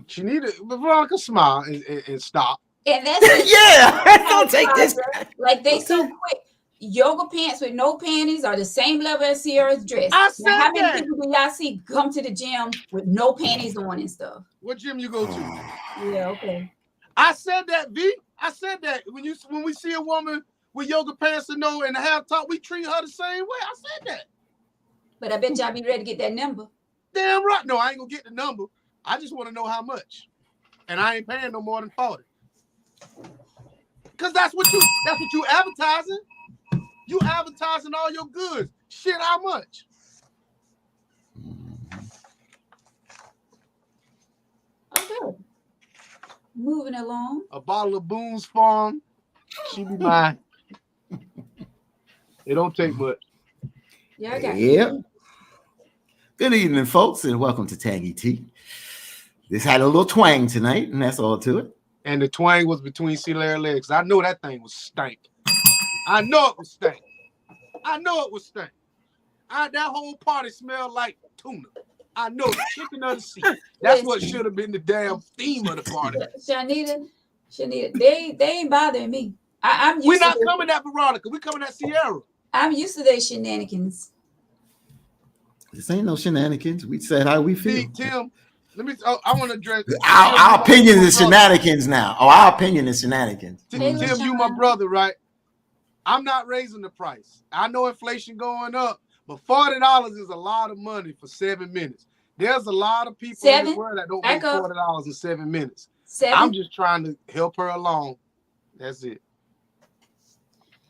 She needed Veronica smile and stop. And that's just Yeah, don't take this. like they so quick. Yoga pants with no panties are the same level as Ciara's dress. I Now, said how many that. people do y'all see come to the gym with no panties on and stuff? What gym you go to? Yeah, okay. I said that, V. I said that when we see a woman with yoga pants and a half top, we treat her the same way. I said that. But I bet y'all be ready to get that number. Damn right. No, I ain't gonna get the number. I just want to know how much, and I ain't paying no more than 40. Cause that's what you advertising. You advertising all your goods. Shit, how much? Okay. Moving along. A bottle of Boone's Farm. She be mine. It don't take much. Yeah, I got Yep. Good evening, folks, and welcome to Tangy Tea. This had a little twang tonight, and that's all to it. And the twang was between Ciara legs. I know that thing was stank. I know it was stank. That whole party smelled like tuna. I know the chicken of the sea. That's what should have been the damn theme of the party. Shanita, they ain't bothering me. I'm used We're not to coming at Veronica. We're coming at Ciara. I'm used to their shenanigans. This ain't no shenanigans. We said how we feel. See, Tim, I want to address Our opinion is shenanigans now. Oh, our opinion is shenanigans. Tim, you my brother, right? I'm not raising the price. I know inflation going up, but $40 is a lot of money for 7 minutes. There's a lot of people in the world that don't make $40 in 7 minutes. I'm just trying to help her along. That's it.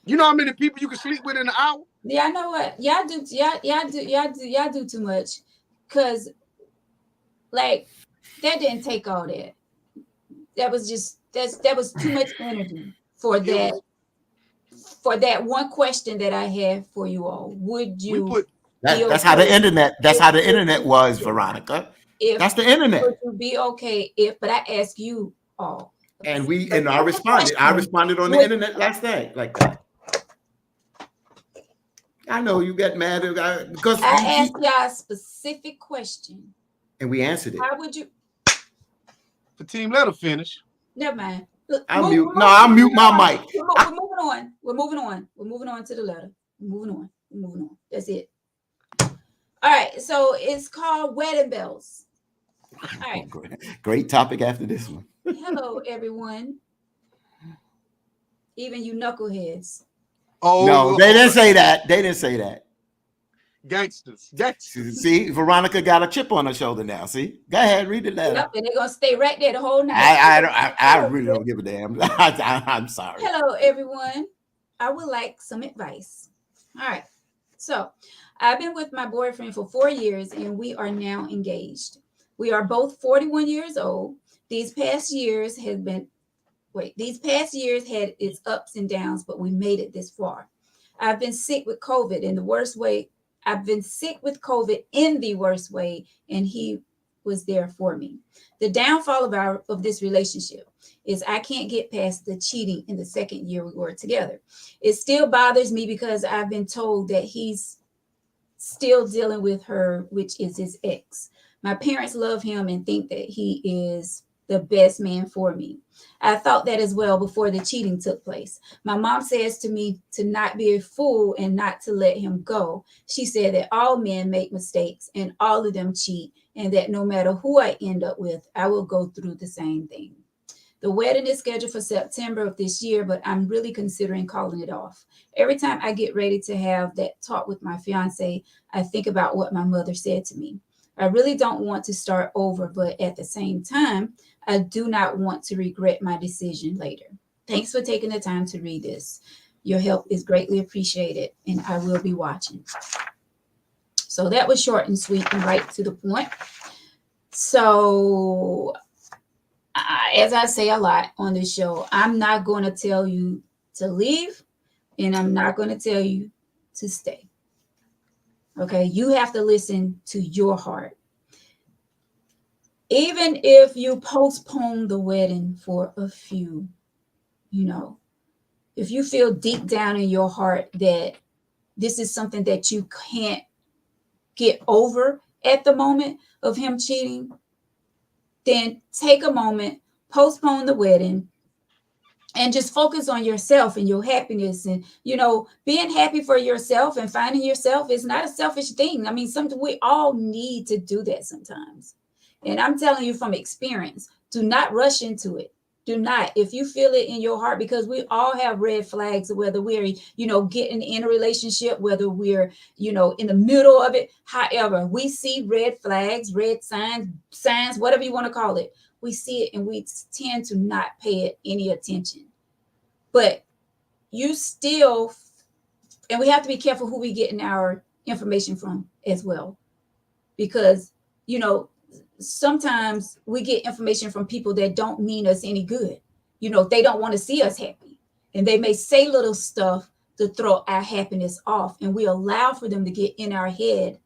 You know how many people you can sleep with in an hour? Yeah, I know what y'all do too much, cause like that didn't take all that. That was just that was too much energy for that. For that one question that I have for you all, would you? That's how the internet. That's how the internet was, Veronica. That's the internet. Would you be okay if? But I ask you all. And I responded. I responded on the internet last night like that. I know you got mad because I asked y'all a specific question, and we answered it. How would you? For team, let her finish. Never mind. I'll mute my mic. We're moving on to the letter. We're moving on. That's it. All right. So it's called Wedding Bells. All right. Great topic after this one. Hello, everyone. Even you knuckleheads. Oh no, they didn't say that. Gangsters. See, Veronica got a chip on her shoulder now. See, go ahead, read the letter. Yep, and they're gonna stay right there the whole night. I really don't give a damn. I'm sorry. Hello, everyone. I would like some advice. All right. So, I've been with my boyfriend for 4 years, and we are now engaged. We are both 41 years old. These past years had its ups and downs, but we made it this far. I've been sick with COVID in the worst way. And he was there for me. The downfall of this relationship is I can't get past the cheating in the second year we were together. It still bothers me because I've been told that he's still dealing with her, which is his ex. My parents love him and think that he is the best man for me. I thought that as well before the cheating took place. My mom says to me to not be a fool and not to let him go. She said that all men make mistakes and all of them cheat, and that no matter who I end up with, I will go through the same thing. The wedding is scheduled for September of this year, but I'm really considering calling it off. Every time I get ready to have that talk with my fiance, I think about what my mother said to me. I really don't want to start over, but at the same time, I do not want to regret my decision later. Thanks for taking the time to read this. Your help is greatly appreciated, and I will be watching. So that was short and sweet and right to the point. So as I say a lot on this show, I'm not going to tell you to leave, and I'm not going to tell you to stay. Okay, you have to listen to your heart. Even if you postpone the wedding for a few, if you feel deep down in your heart that this is something that you can't get over at the moment of him cheating, then take a moment, postpone the wedding, and just focus on yourself and your happiness. And being happy for yourself and finding yourself is not a selfish thing. I mean, something we all need to do that sometimes. And I'm telling you from experience, do not rush into it. Do not. If you feel it in your heart, because we all have red flags, whether we're getting in a relationship, whether we're in the middle of it. However, we see red flags, red signs, whatever you want to call it. We see it and we tend to not pay it any attention. But you still, and we have to be careful who we getting our information from as well, because sometimes we get information from people that don't mean us any good. They don't want to see us happy, and they may say little stuff to throw our happiness off, and we allow for them to get in our head,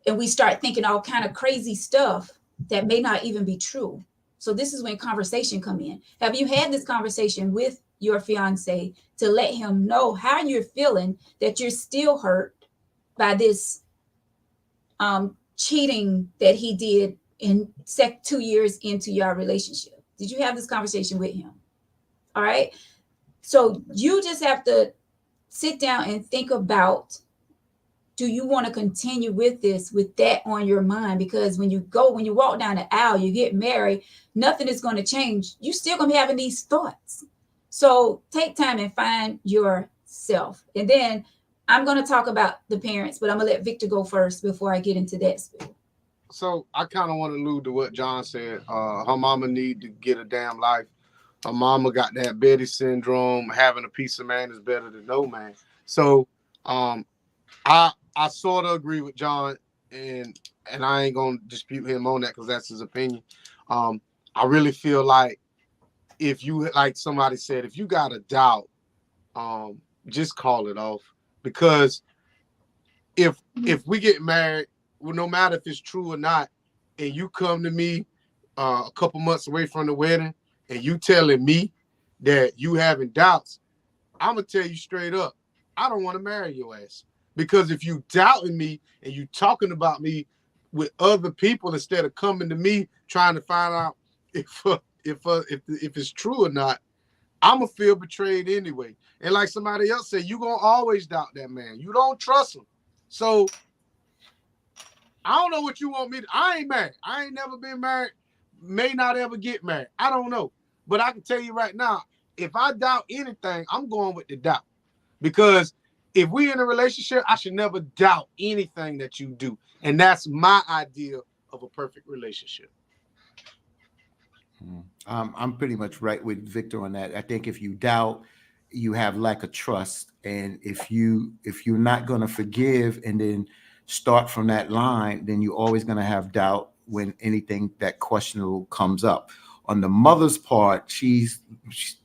and we start thinking all kind of crazy stuff that may not even be true. So this is when conversation come in. Have you had this conversation with your fiance to let him know how you're feeling, that you're still hurt by this cheating that he did in 2 years into your relationship? Did you have this conversation with him? All right. So you just have to sit down and think about, do you want to continue with this, with that on your mind? Because when you walk down the aisle, you get married, nothing is going to change. You're still going to be having these thoughts. So take time and find yourself. And then I'm going to talk about the parents, but I'm going to let Victor go first before I get into that spiel. So I kind of want to allude to what John said. Her mama need to get a damn life. Her mama got that Betty syndrome. Having a piece of man is better than no man. So I sort of agree with John, and I ain't gonna dispute him on that because that's his opinion. I really feel like if you, like somebody said, if you got a doubt, just call it off. Because if we get married, well, no matter if it's true or not, and you come to me a couple months away from the wedding and you telling me that you having doubts, I'm gonna tell you straight up, I don't want to marry your ass. Because if you doubting me and you talking about me with other people instead of coming to me trying to find out if it's true or not, I'm gonna feel betrayed anyway. And like somebody else said, you gonna always doubt that man. You don't trust him. So I don't know what you want me to. I ain't married. I ain't never been married. May not ever get married. I don't know. But I can tell you right now, if I doubt anything, I'm going with the doubt. Because if we in a relationship, I should never doubt anything that you do. And that's my idea of a perfect relationship. I'm pretty much right with Victor on that. I think if you doubt, you have lack of trust, and if you're not going to forgive and then start from that line, then you're always going to have doubt when anything that questionable comes up. On the mother's part, she's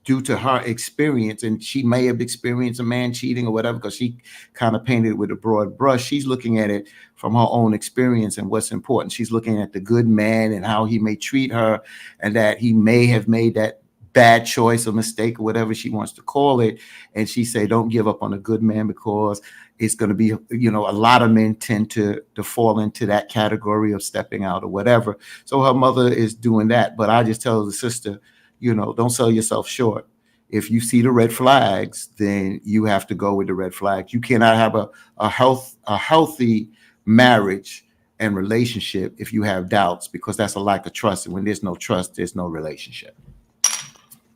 due to her experience, and she may have experienced a man cheating or whatever, because she kind of painted it with a broad brush. She's looking at it from her own experience and what's important. She's looking at the good man and how he may treat her, and that he may have made that bad choice or mistake or whatever she wants to call it. And she say, don't give up on a good man, because it's going to be, a lot of men tend to fall into that category of stepping out or whatever. So her mother is doing that. But I just tell the sister, don't sell yourself short. If you see the red flags, then you have to go with the red flags. You cannot have a healthy marriage and relationship if you have doubts, because that's a lack of trust. And when there's no trust, there's no relationship.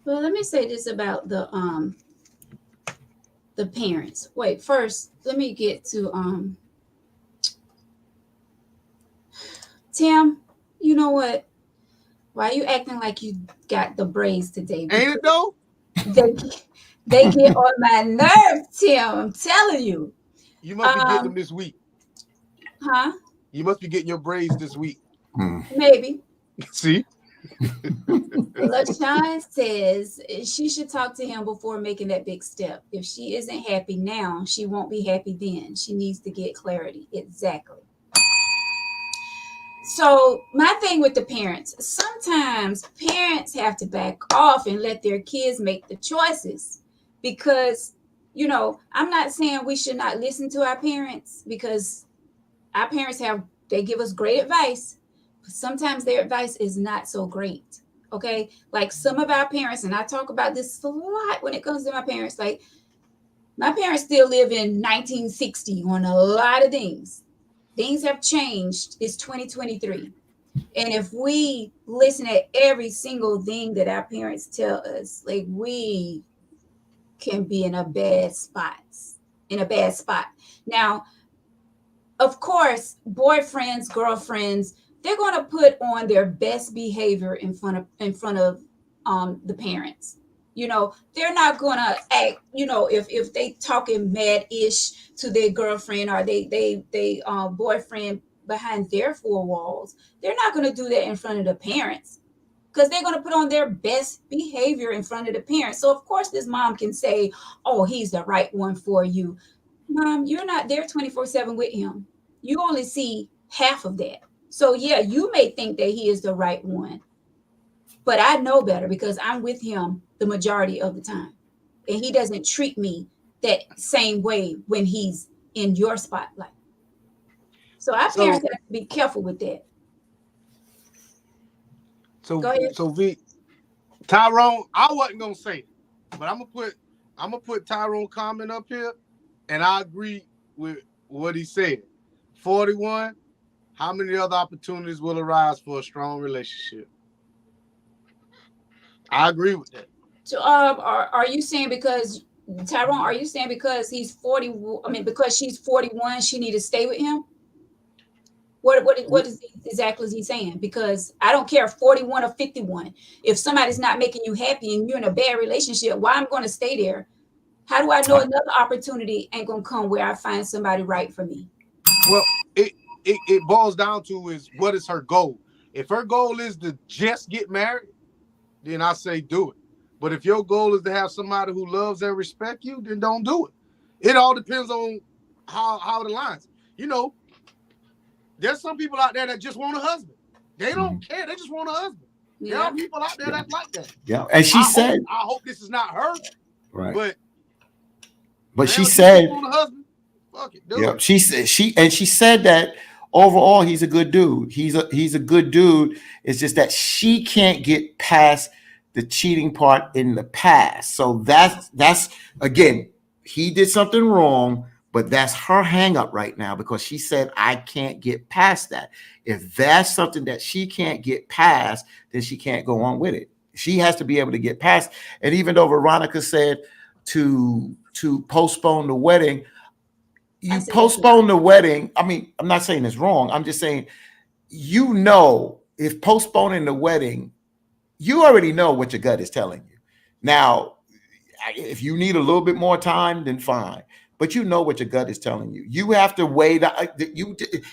Well, let me say this about the parents. Wait, first, let me get to Tim. You know what? Why are you acting like you got the braids today? Ain't it though? They get on my nerves, Tim. I'm telling you. You must be getting them this week. Huh? You must be getting your braids this week. Maybe. See? LaShawn says she should talk to him before making that big step. If she isn't happy now, she won't be happy then. She needs to get clarity. Exactly. So my thing with the parents, sometimes parents have to back off and let their kids make the choices, because, I'm not saying we should not listen to our parents, because our parents they give us great advice, but sometimes their advice is not so great. Okay. Like some of our parents, and I talk about this a lot when it comes to my parents, like my parents still live in 1960 on a lot of things. Things have changed. It's 2023. And if we listen to every single thing that our parents tell us, like, we can be in a bad spot. Now, of course, boyfriends, girlfriends, they're going to put on their best behavior in front of the parents. They're not going to act, if they talking mad-ish to their girlfriend or they boyfriend behind their four walls, they're not going to do that in front of the parents, because they're going to put on their best behavior in front of the parents. So of course this mom can say, oh, he's the right one for you. Mom, you're not there 24/7 with him. You only see half of that. So yeah, you may think that he is the right one, but I know better, because I'm with him the majority of the time. And he doesn't treat me that same way when he's in your spotlight. So our parents have to be careful with that. So go ahead. So Tyrone, I wasn't gonna say it, but I'm gonna put Tyrone comment up here, and I agree with what he said. 41, how many other opportunities will arise for a strong relationship? I agree with that. So are you saying, because Tyrone, are you saying because he's 40, because she's 41, she need to stay with him? What is exactly is he saying? Because I don't care 41 or 51. If somebody's not making you happy and you're in a bad relationship, why I'm going to stay there? How do I know another opportunity ain't going to come where I find somebody right for me? Well, it boils down to is, what is her goal? If her goal is to just get married, then I say do it. But if your goal is to have somebody who loves and respects you, then don't do it. It all depends on how it aligns. There's some people out there that just want a husband. They don't care. They just want a husband. Yeah. There are people out there that like that. Yeah. And she said, I hope this is not her. Right. But she said, want a husband. Fuck it, yeah. She said that overall he's a good dude. He's a good dude. It's just that she can't get past the cheating part in the past. So that's again, he did something wrong, but that's her hang up right now, because she said, I can't get past that. If that's something that she can't get past, then she can't go on with it. She has to be able to get past. And even though Veronica said to postpone the wedding, you postpone the wedding. I mean, I'm not saying it's wrong. I'm just saying, if postponing the wedding, you already know what your gut is telling you. Now, if you need a little bit more time, then fine. But you know what your gut is telling you. You have to wait.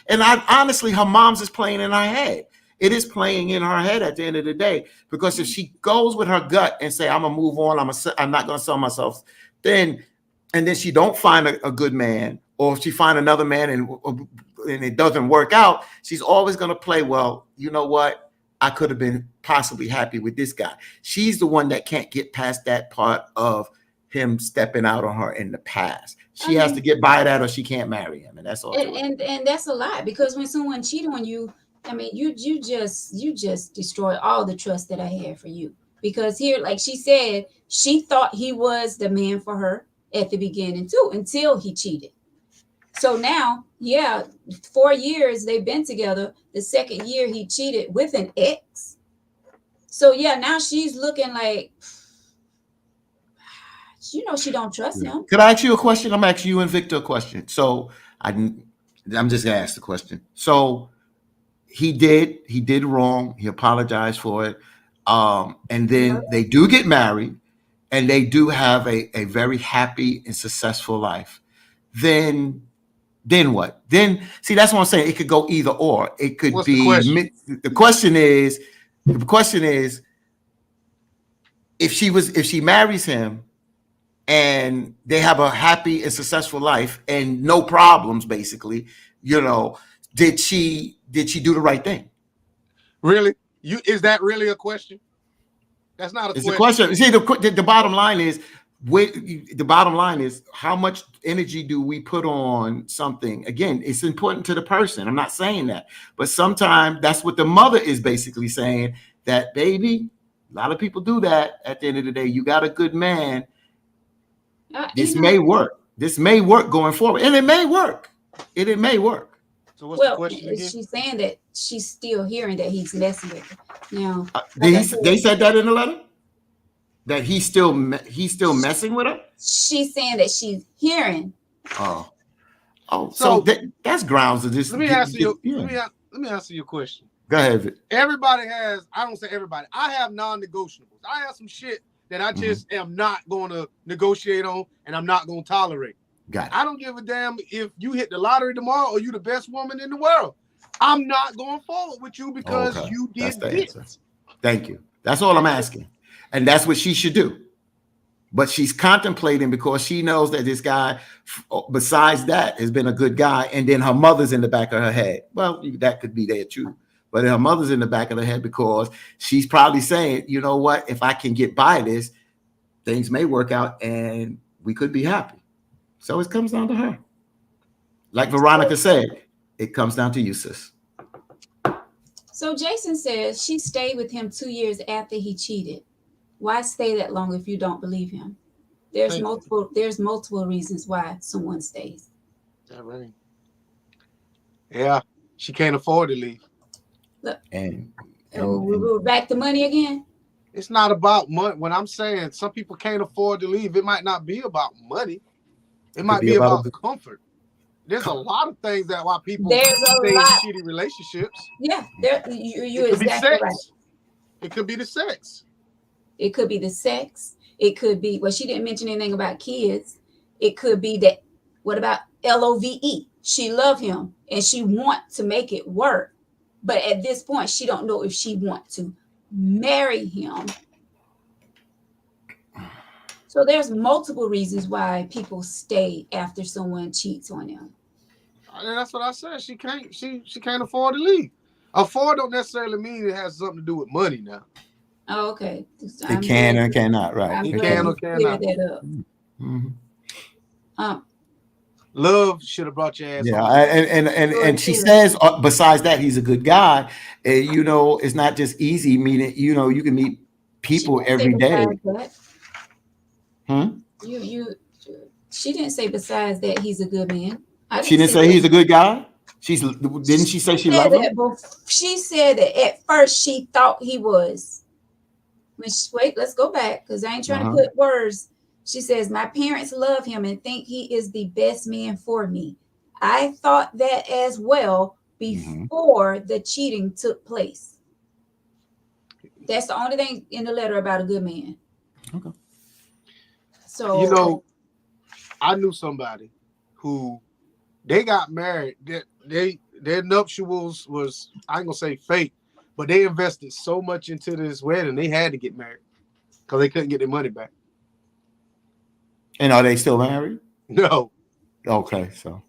Honestly, her mom's is playing in her head. It is playing in her head at the end of the day. Because if she goes with her gut and say, I'm gonna move on, I'm not gonna sell myself, and then she don't find a good man, or if she find another man and it doesn't work out, she's always gonna play, well, you know what? I could have been possibly happy with this guy. She's the one that can't get past that part of him stepping out on her in the past. She has to get by that or she can't marry him. And that's all. And that's a lot, because when someone cheat on you, I mean, you just destroy all the trust that I had for you. Because here, like she said, she thought he was the man for her at the beginning too, until he cheated. So now, yeah, 4 years they've been together. The second year he cheated with an ex. So yeah, now she's looking like, she don't trust him. Could I ask you a question? I'm asking you and Victor a question. So I'm just gonna ask the question. So he did wrong. He apologized for it. And then they do get married and they do have a very happy and successful life. Then what? Then see, that's what I'm saying. It could go either or. It could What's be the question? the question is if she marries him and they have a happy and successful life and no problems, basically, did she do the right thing? Really? Is that really a question? That's not a It's question. a question. See, the bottom line is how much energy do we put on something? Again, it's important to the person. I'm not saying that, but sometimes that's what the mother is basically saying, that baby, a lot of people do that. At the end of the day, you got a good man. This may work. This may work going forward, and it may work. It may work. So what's the question again? She's saying that she's still hearing that he's messing with her. Now, they said that in the letter, that he's still messing with her. She's saying that she's hearing. So that's grounds of this. Let me answer you. Let me answer your question. Go ahead. Everybody has. I don't say everybody. I have non-negotiables. I have some shit that I just am not going to negotiate on, and I'm not going to tolerate. Got it. I don't give a damn if you hit the lottery tomorrow or you the best woman in the world. I'm not going forward with you because you did this. Thank you. That's all I'm asking. And that's what she should do. But she's contemplating because she knows that this guy, besides that, has been a good guy. And then her mother's in the back of her head. Well, that could be there too. But her mother's in the back of her head because she's probably saying, you know what, if I can get by this, things may work out and we could be happy. So it comes down to her. Like Veronica said, it comes down to you, sis. So Jason says she stayed with him 2 years after he cheated. Why stay that long if you don't believe him? There's multiple reasons why someone stays. That right. Yeah, she can't afford to leave. Look, we're back to money again. It's not about money. When I'm saying some people can't afford to leave, it might not be about money. It might be about comfort. There's a lot of things that why people stay in shitty relationships. Yeah, you exactly right. It could be the sex. It could be the sex. It could be, well, she didn't mention anything about kids. It could be that, what about LOVE? She loved him and she wants to make it work. But at this point, she don't know if she wants to marry him. So there's multiple reasons why people stay after someone cheats on them. And that's what I said. She can't afford to leave. Afford don't necessarily mean it has something to do with money now. Oh, okay. It can or cannot, right? It can or cannot. Love should have brought your ass. Yeah, and she says, besides that, he's a good guy. It's not just easy meeting. You can meet people every day. She didn't say besides that he's a good man. She didn't say he's a good guy. Didn't she say she loved him? She said that at first she thought he was. Wait, let's go back because I ain't trying to put words. She says, my parents love him and think he is the best man for me. I thought that as well before the cheating took place. That's the only thing in the letter about a good man. Okay. So, I knew somebody who they got married. Their nuptials was, I ain't gonna say fake, but they invested so much into this wedding, they had to get married because they couldn't get their money back. And are they still married? No. Okay, so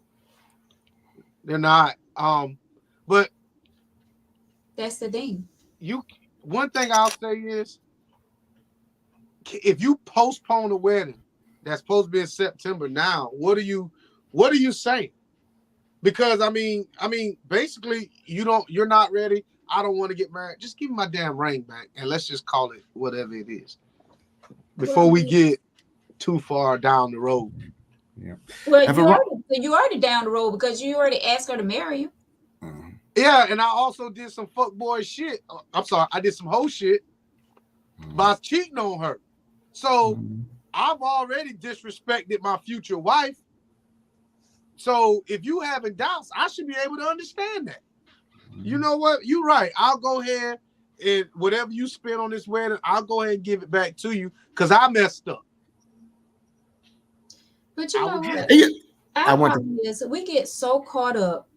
they're not. But that's the thing. you one thing I'll say is if you postpone a wedding that's supposed to be in September now, what are you saying? Because basically you're not ready. I don't want to get married. Just give me my damn ring back and let's just call it whatever it is Well, before we get too far down the road. Yeah. well, And you already down the road because you already asked her to marry you. Mhm. Yeah, and I also did some fuckboy shit. I'm sorry, I did some hoe shit by cheating on her. So Mhm. I've already disrespected my future wife. So if you having doubts, I should be able to understand that. You know what? You're right. I'll go ahead and whatever you spend on this wedding, I'll go ahead and give it back to you because I messed up. But you I know would get what? it. Yeah, I Our want problem is we get so caught up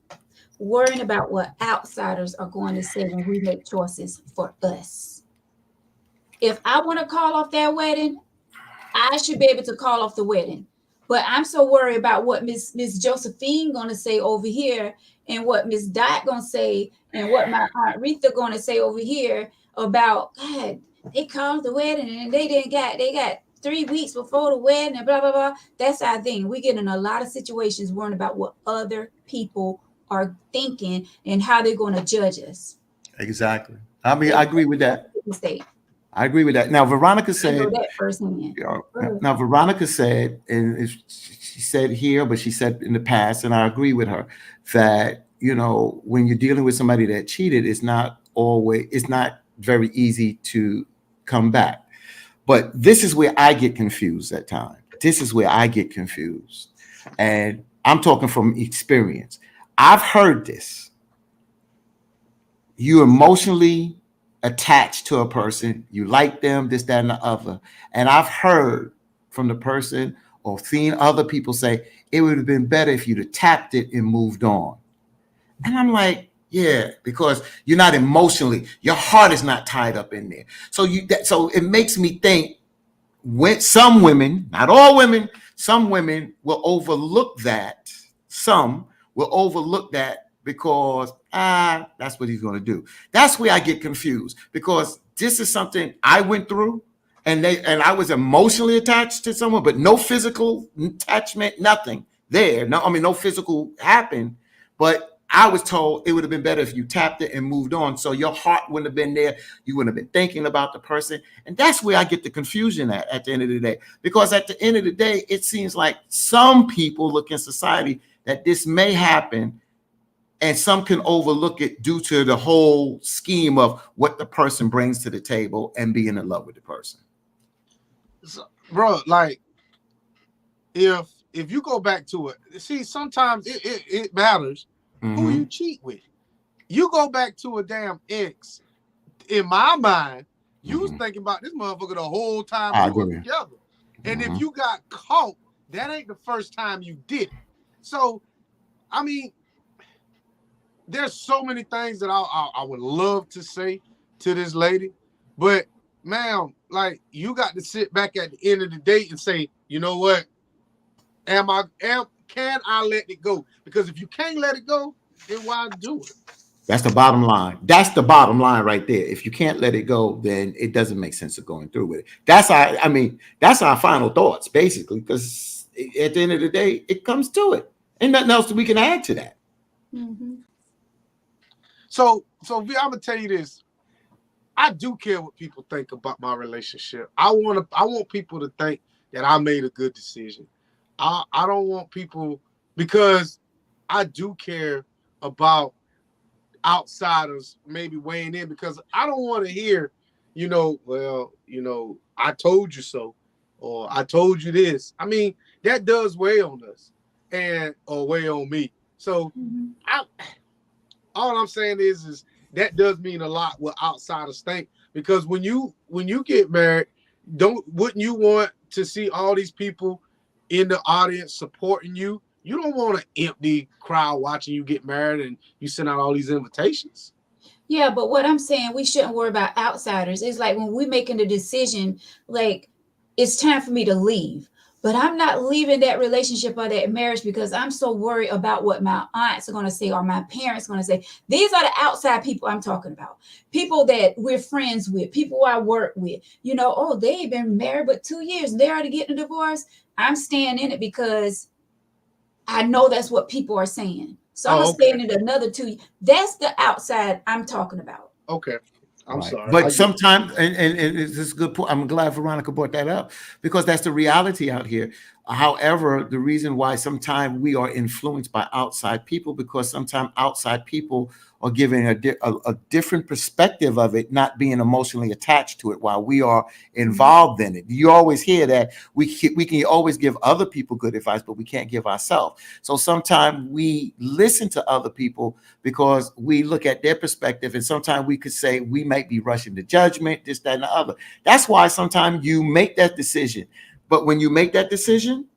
worrying about what outsiders are going to say when we make choices for us. If I want to call off that wedding, I should be able to call off the wedding. But I'm so worried about what Miss Josephine gonna say over here, and what Miss Dot gonna say, and what my Aunt Rita gonna say over here about God. They called the wedding and they got 3 weeks before the wedding and blah blah blah. That's our thing. We get in a lot of situations worrying about what other people are thinking and how they're gonna judge us. exactly. I mean, And I agree with that's that. a mistake. I agree with that. Now, Veronica I know said, that firsthand. you know, Uh, now Veronica said, and she said here, but she said in the past, and I agree with her that when you're dealing with somebody that cheated, it's not very easy to come back. But this is where I get confused at times. This is where I get confused, and I'm talking from experience. I've heard this. You emotionally attached to a person, you like them, this, that, and the other. And I've heard from the person or seen other people say it would have been better if you'd have tapped it and moved on. And I'm like, yeah, because you're not emotionally, your heart is not tied up in there. So it makes me think when some women, not all women, some women will overlook that. Some will overlook that because that's what he's going to do. That's where I get confused because this is something I went through, and I was emotionally attached to someone, but no physical attachment, nothing there. No, I mean no physical happened, but I was told it would have been better if you tapped it and moved on, so your heart wouldn't have been there. You wouldn't have been thinking about the person. And that's where I get the confusion at the end of the day. Because at the end of the day, it seems like some people look in society that this may happen, and some can overlook it due to the whole scheme of what the person brings to the table and being in love with the person. So, bro, like if you go back to it, see, sometimes it matters who you Mm-hmm. cheat with. You go back to a damn ex. In my mind, you was Mm-hmm. thinking about this motherfucker the whole time I you was agree. together. And if Mm-hmm. you got caught, that ain't the first time you did it. So, I mean, there's so many things that I would love to say to this lady, but ma'am, like you got to sit back at the end of the day and say, you know what? Can I let it go? Because if you can't let it go, then why do it? That's the bottom line. That's the bottom line right there. If you can't let it go, then it doesn't make sense of going through with it. That's our final thoughts, basically, because at the end of the day, it comes to it. Ain't nothing else that we can add to that. mhm. So V, I'm gonna tell you this. I do care what people think about my relationship. I want people to think that I made a good decision. I don't want people because I do care about outsiders maybe weighing in because I don't want to hear, I told you so, or I told you this. I mean, that does weigh on us and or weigh on me. So Mhm. I all I'm saying is that does mean a lot what outsiders think because when you get married, don't wouldn't you want to see all these people in the audience supporting you? You don't want an empty crowd watching you get married and you send out all these invitations. Yeah, but what I'm saying, we shouldn't worry about outsiders. It's like when we're making the decision, like it's time for me to leave. But I'm not leaving that relationship or that marriage because I'm so worried about what my aunts are going to say or my parents are going to say. These are the outside people I'm talking about. People that we're friends with, people I work with. Oh, they've been married but 2 years. They already getting a divorce. I'm staying in it because I know that's what people are saying. So I'm going to stay in it another 2 years. That's the outside I'm talking about. Okay. I'm Right. sorry. But sometimes, and it's a good point. I'm glad Veronica brought that up because that's the reality out here. However, the reason why sometimes we are influenced by outside people because sometimes outside people are giving a different perspective of it, not being emotionally attached to it while we are involved in it. You always hear that we can always give other people good advice, but we can't give ourselves. So sometimes we listen to other people because we look at their perspective, and sometimes we could say we might be rushing to judgment, this, that, and the other. That's why sometimes you make that decision. But when you make that decision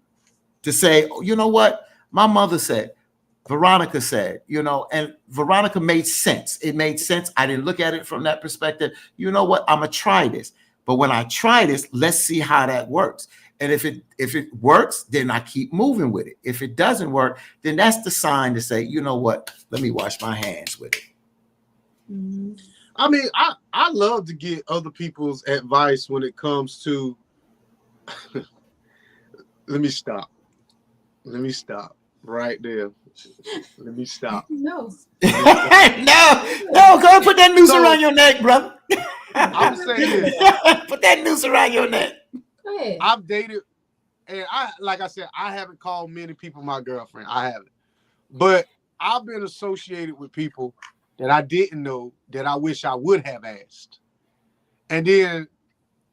to say, oh, you know what, my mother said, Veronica said, and Veronica made sense. It made sense. I didn't look at it from that perspective. You know what? I'm gonna try this. But when I try this, let's see how that works. And if it works, then I keep moving with it. If it doesn't work, then that's the sign to say, you know what? Let me wash my hands with it. Mm-hmm. I mean, I love to get other people's advice when it comes to. Let me stop right there. Let me stop. No. No, go and put that noose around your neck, brother. I'm saying this. Put that noose around your neck. Go ahead. I've dated, and like I said, I haven't called many people my girlfriend. I haven't. But I've been associated with people that I didn't know that I wish I would have asked. And then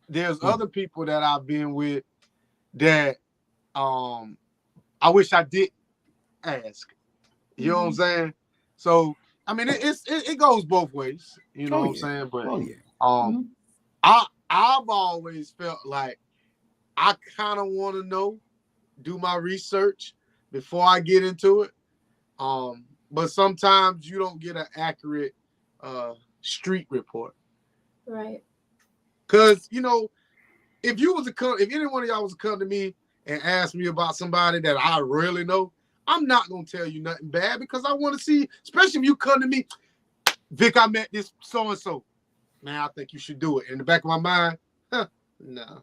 there's other people that I've been with that I wish I did ask. You know what I'm saying? So I mean it goes both ways. You know what I'm saying? But I've always felt like I kind of want to know, do my research before I get into it. But sometimes you don't get an accurate street report. Right. Because, if any one of y'all was to come to me and ask me about somebody that I really know, I'm not going to tell you nothing bad because I want to see, especially if you come to me, Vic, I met this so-and-so. Man, I think you should do it. In the back of my mind, no.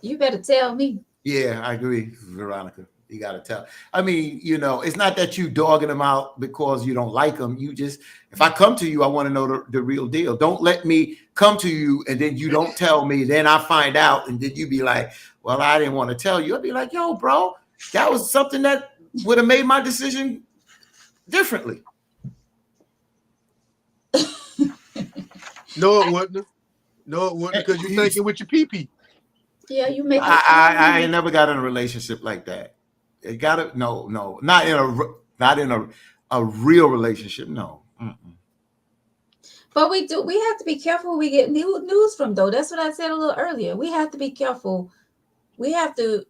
You better tell me. Yeah, I agree, Veronica. You got to tell. I mean, it's not that you dogging them out because you don't like them. You just, if I come to you, I want to know the real deal. Don't let me come to you and then you don't tell me. Then I find out and then you be like, well, I didn't want to tell you. I'd be like, yo, bro, that was something that would have made my decision differently. No, it wouldn't. No, it wouldn't because you're thinking with your pee-pee. Yeah, you make. I never got in a relationship like that. It got to no, not in a real relationship. No. Mm-mm. But we have to be careful who we get news from, though. That's what I said a little earlier. We have to be careful. We have to.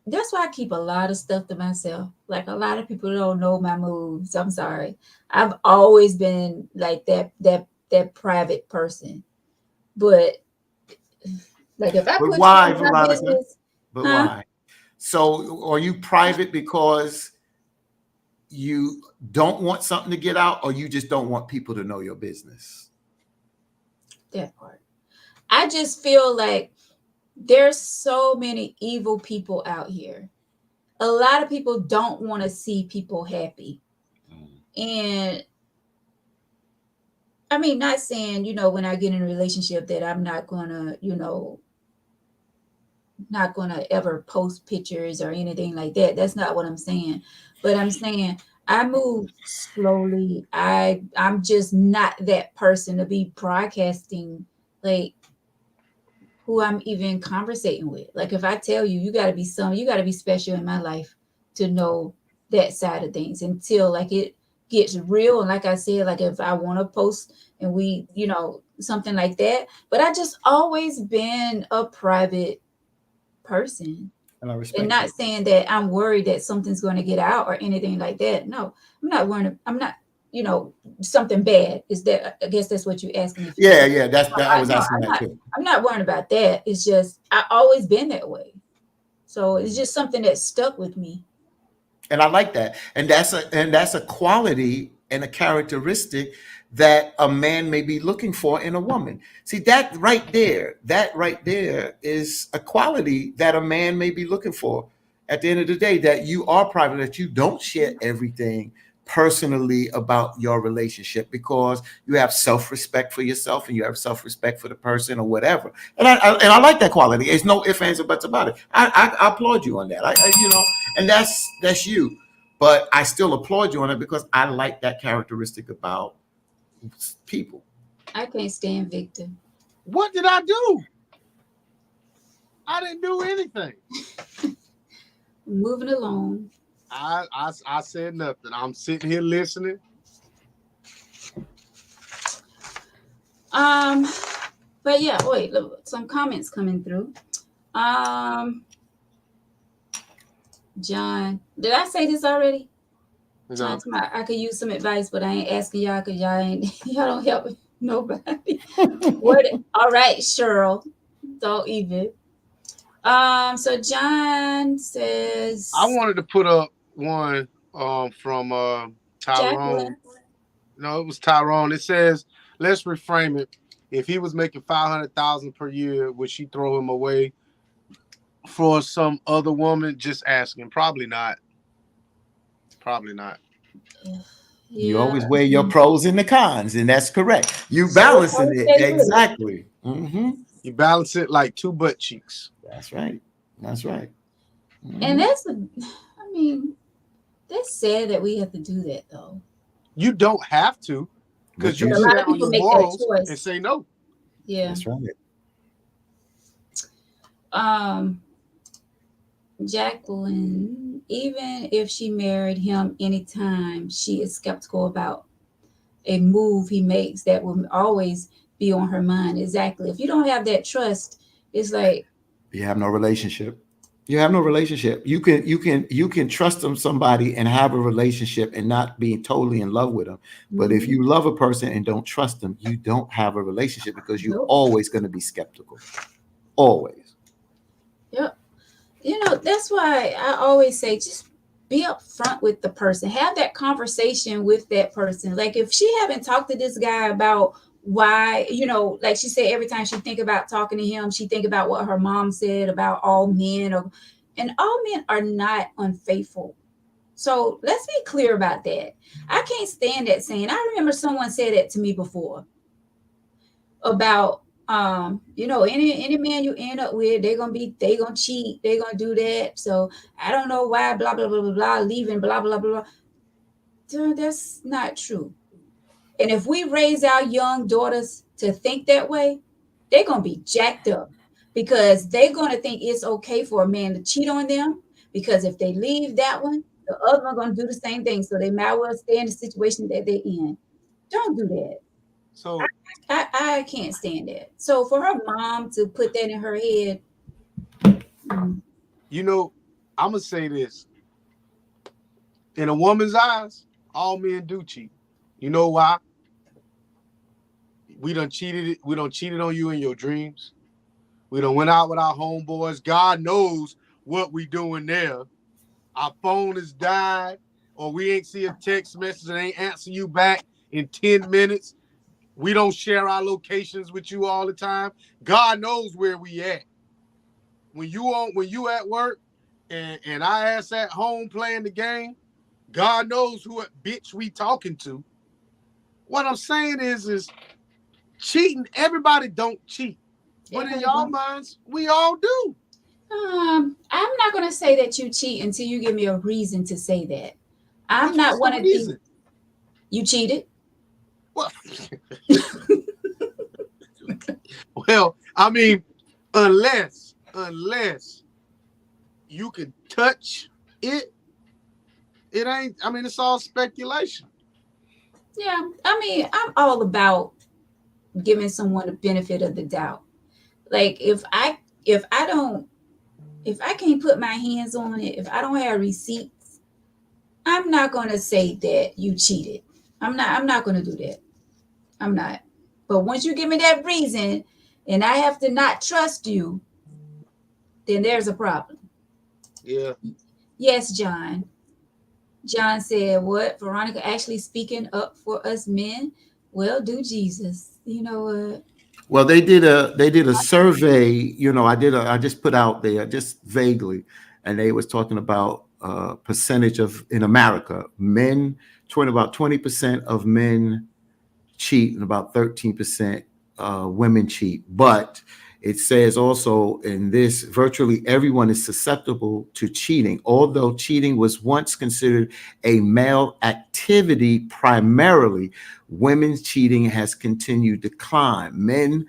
That's why I keep a lot of stuff to myself. Like a lot of people don't know my moves. I'm sorry. I've always been like that private person. But like if I put why, you in my business, why? So are you private because you don't want something to get out, or you just don't want people to know your business? That part. I just feel like there's so many evil people out here. A lot of people don't want to see people happy. And I mean, not saying, when I get in a relationship that I'm not gonna, not gonna ever post pictures or anything like that. That's not what I'm saying. But I'm saying I move slowly. I'm just not that person to be broadcasting like who I'm even conversating with. Like if I tell you, you got to be special in my life to know that side of things until like it gets real. And like I said, like if I want to post and we, something like that, but I just always been a private person. And I respect And not saying that I'm worried that something's going to get out or anything like that. No, I'm not worried. I'm not, something bad. Is that, I guess that's what you're asking if you Yeah, did. yeah. That I was No, asking that too. I'm not worried about that. It's just I always been that way. So it's just something that stuck with me. And I like that. And that's a quality and a characteristic that a man may be looking for in a woman. See, that right there is a quality that a man may be looking for at the end of the day, that you are private, that you don't share everything personally about your relationship, because you have self-respect for yourself and you have self-respect for the person or whatever. And I like that quality. There's no ifs, ands, or buts about it. I applaud you on that. And that's you. But I still applaud you on it because I like that characteristic about people. I can't stand Victor. What did I do? I didn't do anything. Moving along. I said nothing. I'm sitting here listening. But yeah, wait, look, some comments coming through. John, did I say this already? John, No. I could use some advice, but I ain't asking y'all because y'all don't help nobody. What? All right, Cheryl, don't even. So John says, I wanted to put up one from Tyrone. Jacqueline. No, it was Tyrone. It says, let's reframe it. If he was making 500,000 per year, would she throw him away for some other woman? Just asking. Probably not. Probably not. You Yeah. always weigh your pros and the cons, and that's correct. You So balancing always it stay with it. exactly. Hmm. You balance it like two butt cheeks. That's right. That's right. And Mhm. I mean, that's sad that we have to do that though. You don't have to, because But you But can a you, lot stand of on people your make that morals and choice. say no. Yeah. that's right. Jacqueline, even if she married him anytime, she is skeptical about a move he makes that will always be on her mind. Exactly. If you don't have that trust, it's like, You have no relationship. You have no relationship. You can trust them somebody and have a relationship and not be totally in love with them. But if you love a person and don't trust them, you don't have a relationship because you're nope. always going to be skeptical. Always. Yep. That's why I always say just be upfront with the person. Have that conversation with that person. Like if she haven't talked to this guy about why, like she said, every time she think about talking to him, she think about what her mom said about all men, and all men are not unfaithful. So let's be clear about that. I can't stand that saying. I remember someone said that to me before about any man you end up with, they gonna cheat, they gonna do that. So I don't know why, blah blah blah blah blah, leaving, blah blah blah blah. Dude, that's not true. And if we raise our young daughters to think that way, they're gonna be jacked up because they're gonna think it's okay for a man to cheat on them, because if they leave that one, the other one gonna do the same thing. So they might well stay in the situation that they're in. Don't do that. So I can't stand that. So for her mom to put that in her head, mm, you know, I'm gonna say this. In a woman's eyes, all men do cheat. You know why? We done cheated. We done cheated on you in your dreams. We done went out with our homeboys. God knows what we doing there. Our phone has died, or we ain't see a text message and ain't answer you back in 10 minutes. We don't share our locations with you all the time. God knows where we at. When you at work and I ass at home playing the game, God knows who bitch we talking to. What I'm saying is cheating. Everybody don't cheat, but in everybody y'all don't. minds, we all do. I'm not gonna say that you cheat until you give me a reason to say that. I'm not What's the one of the reason? you cheated. Well, well, I mean, unless you can touch it, it ain't. I mean, it's all speculation. Yeah, I mean, I'm all about giving someone the benefit of the doubt. Like if I don't if I can't put my hands on it, if I don't have receipts, I'm not gonna say that you cheated. I'm not going to do that. I'm not. But once you give me that reason and I have to not trust you, then there's a problem. Yeah. Yes, John. John said, what? Veronica actually speaking up for us men? Well, do Jesus. You know what? Well, they did a survey. I just put out there just vaguely, and they was talking about percentage of in America men. 20% of men cheat and about 13% women cheat. But it says also in this, virtually everyone is susceptible to cheating. Although cheating was once considered a male activity primarily, women's cheating has continued to climb. Men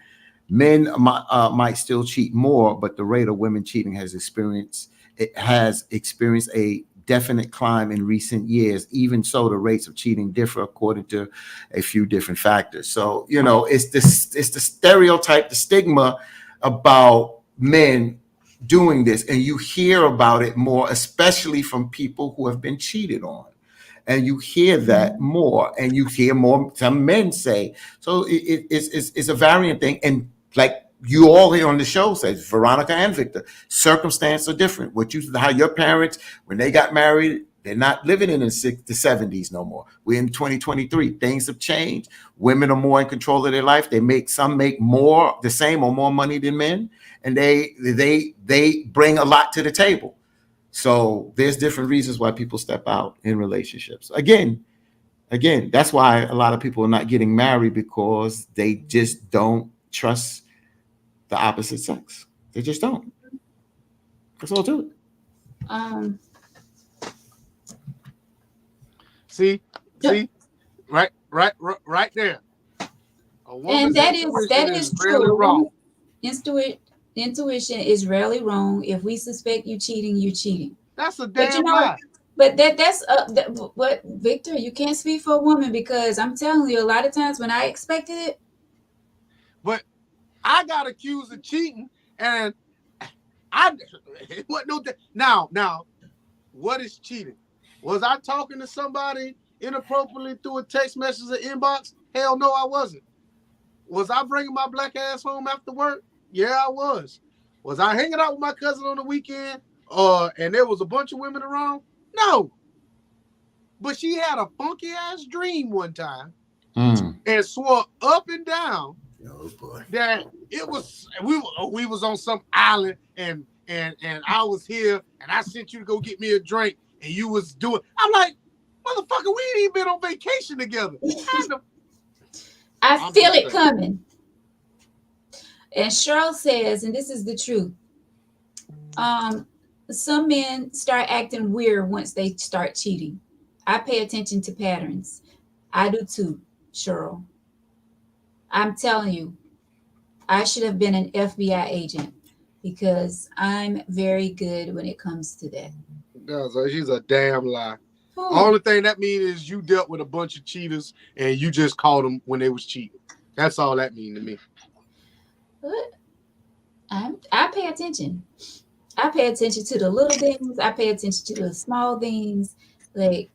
might still cheat more, but the rate of women cheating has experienced a definite climb in recent years. Even so, the rates of cheating differ according to a few different factors. So, it's the stereotype, the stigma about men doing this, and you hear about it more, especially from people who have been cheated on. And you hear that more, and you hear more. Some men say so. It's a variant thing, and like you all here on the show says, Veronica and Victor, circumstances are different. How your parents, when they got married, they're not living in the 70s no more. We're in 2023. Things have changed. Women are more in control of their life. Some make more, the same or more money than men, and they bring a lot to the table. So there's different reasons why people step out in relationships. Again, that's why a lot of people are not getting married, because they just don't trust the opposite sex. They just don't. That's all to it. Um, See, right there. A and woman's that intuition is is really true. wrong. Intuition is rarely wrong. If we suspect you cheating, you cheating. That's a But you damn know, lie. but what Victor, you can't speak for a woman, because I'm telling you, a lot of times when I expected it, But I got accused of cheating, and I what no. Now, what is cheating? Was I talking to somebody inappropriately through a text message or inbox? Hell no, I wasn't. Was I bringing my black ass home after work? Yeah, I was. Was I hanging out with my cousin on the weekend? And there was a bunch of women around? No. But she had a funky ass dream one time and swore up and down Oh boy. that it was we was on some island and I was here and I sent you to go get me a drink and you was doing. I'm like, motherfucker, we ain't even been on vacation together. I feel it coming. And Cheryl says, and this is the truth, some men start acting weird once they start cheating. I pay attention to patterns. I do too, Cheryl. I'm telling you, I should have been an FBI agent, because I'm very good when it comes to that. No, so she's a damn lie. Who? Only thing that means is you dealt with a bunch of cheaters and you just caught them when they was cheating. That's all that means to me. What? I pay attention. I pay attention to the little things. I pay attention to the small things. Like,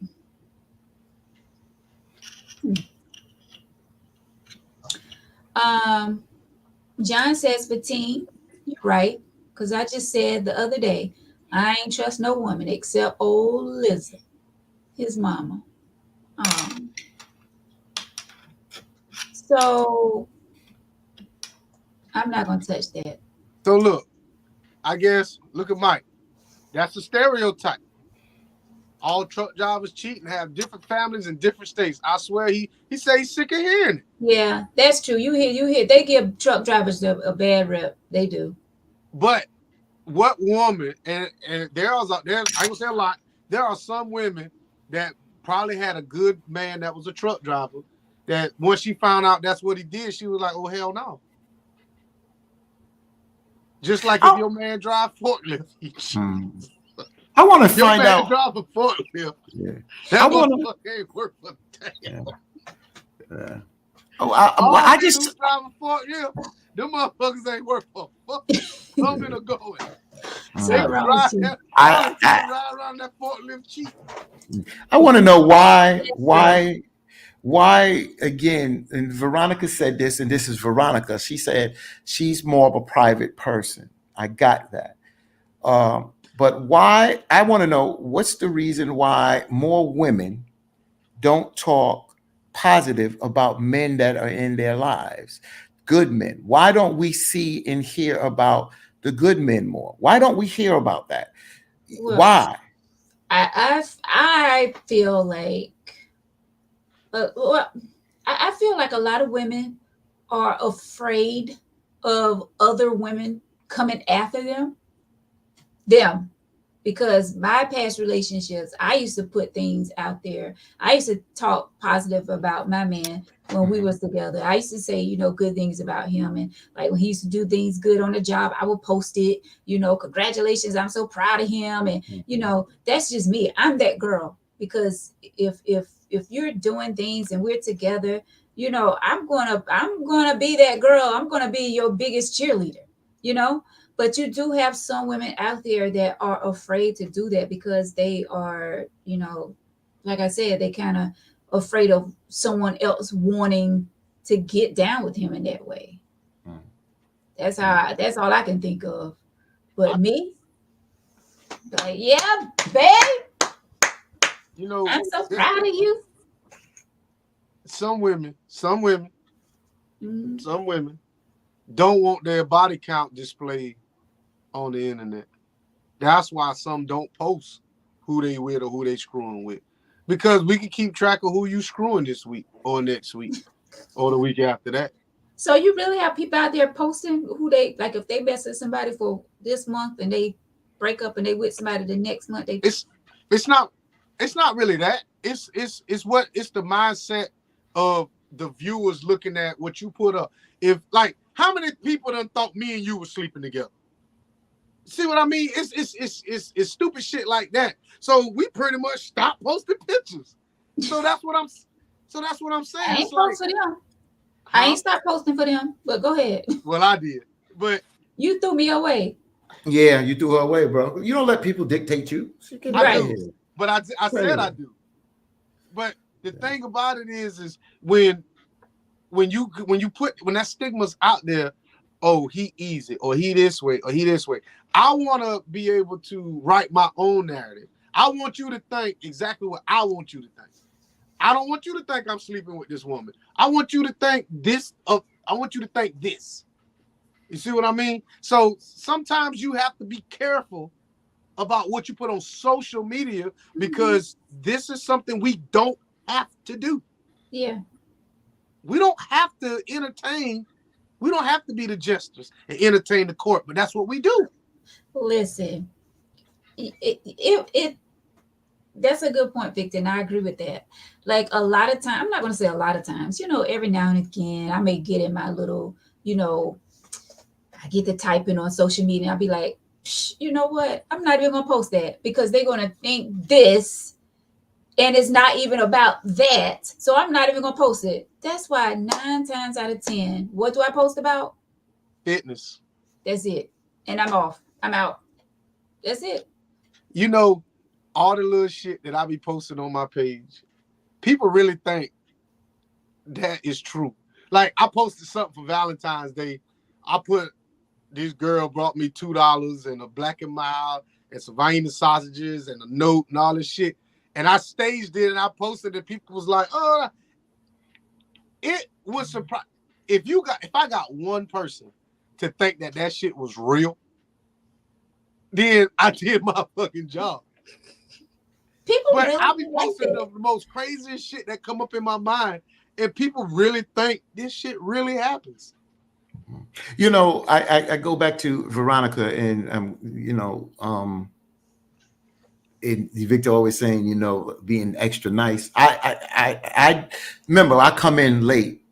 John says, Fatine, you're right. Because I just said the other day, I ain't trust no woman except old Lizzie, his mama. So I'm not going to touch that. So look, I guess, look at Mike. That's a stereotype. All truck drivers cheat and have different families in different states. I swear he say he's sick of hearing it. Yeah, that's true. You hear. They give truck drivers a bad rep. They do. But what woman, and there's I ain't gonna say a lot, there are some women that probably had a good man that was a truck driver, that once she found out that's what he did, she was like, oh, hell no. If your man drive forklift, he cheats. I want to find out. Drive a forklift. Yeah. That motherfucker ain't worth a damn. Yeah. I just drive a forklift. Them motherfuckers ain't worth a fuck. Coming or going. They ride around that forklift cheap. I want to know why why again, and Veronica said this, and this is Veronica, she said she's more of a private person. I got that. But why, I want to know what's the reason why more women don't talk positive about men that are in their lives, good men. Why don't we see and hear about the good men more? Why don't we hear about that? Well, Why? I feel like, well, I feel like a lot of women are afraid of other women coming after them, because my past relationships, I used to put things out there. I used to talk positive about my man when we was together. I used to say, good things about him. And like when he used to do things good on the job, I would post it, congratulations, I'm so proud of him. And, that's just me. I'm that girl. Because if you're doing things and we're together, I'm gonna be that girl. I'm gonna be your biggest cheerleader, you know but you do have some women out there that are afraid to do that because they are, like I said, they kind of afraid of someone else wanting to get down with him in that way. That's all I can think of. But me, like, yeah, babe, You know, I'm so proud of you. some women, some women, Mhm. some women don't want their body count displayed on the internet. That's why some don't post who they with or who they screwing with. Because we can keep track of who you screwing this week or next week or the week after that. So you really have people out there posting who they like if they mess with somebody for this month and they break up and they with somebody the next month they. It's it's not it's not really that. It's the mindset of the viewers looking at what you put up. If like how many people done thought me and you were sleeping together? See what I mean? It's stupid shit like that. So we pretty much stopped posting pictures. So that's what I'm I saying. It's ain't like, post for them. I huh? ain't stopped posting for them. But go ahead. Well, I did. But You threw me away. Yeah, you threw her away, bro. You don't let people dictate you. Get I out of Right. do. here. But I said I Crazy. do. But the thing about it is when that stigma's out there, oh, he easy, or he this way, or he this way. I want to be able to write my own narrative. I want you to think exactly what I want you to think. I don't want you to think I'm sleeping with this woman. I want you to think this. I want you to think this. You see what I mean? So sometimes you have to be careful about what you put on social media because this is something we don't have to do. Yeah. We don't have to entertain. We don't have to be the jesters and entertain the court, but that's what we do. Listen, it that's a good point, Victor, and I agree with that. Like a lot of times, I'm not going to say a lot of times. Every now and again, I may get in my little, I get the typing on social media. And I'll be like, you know what? I'm not even going to post that because they're going to think this, and it's not even about that. So I'm not even going to post it. That's why 9 times out of 10, what do I post about? Fitness. That's it. And I'm off. I'm out. That's it. You know, all the little shit that I be posting on my page, people really think that is true. Like I posted something for Valentine's Day. I put this girl brought me $2 and a black and mild and some Vienna sausages and a note and all this shit. And I staged it and I posted it. People was like, oh, it was surprise. If I got one person to think that shit was real, then I did my fucking job. People But really I'll be like posting that. the most craziest shit that come up in my mind, and people really think this shit really happens. I go back to Veronica and and Victor always saying, being extra nice. I remember I come in late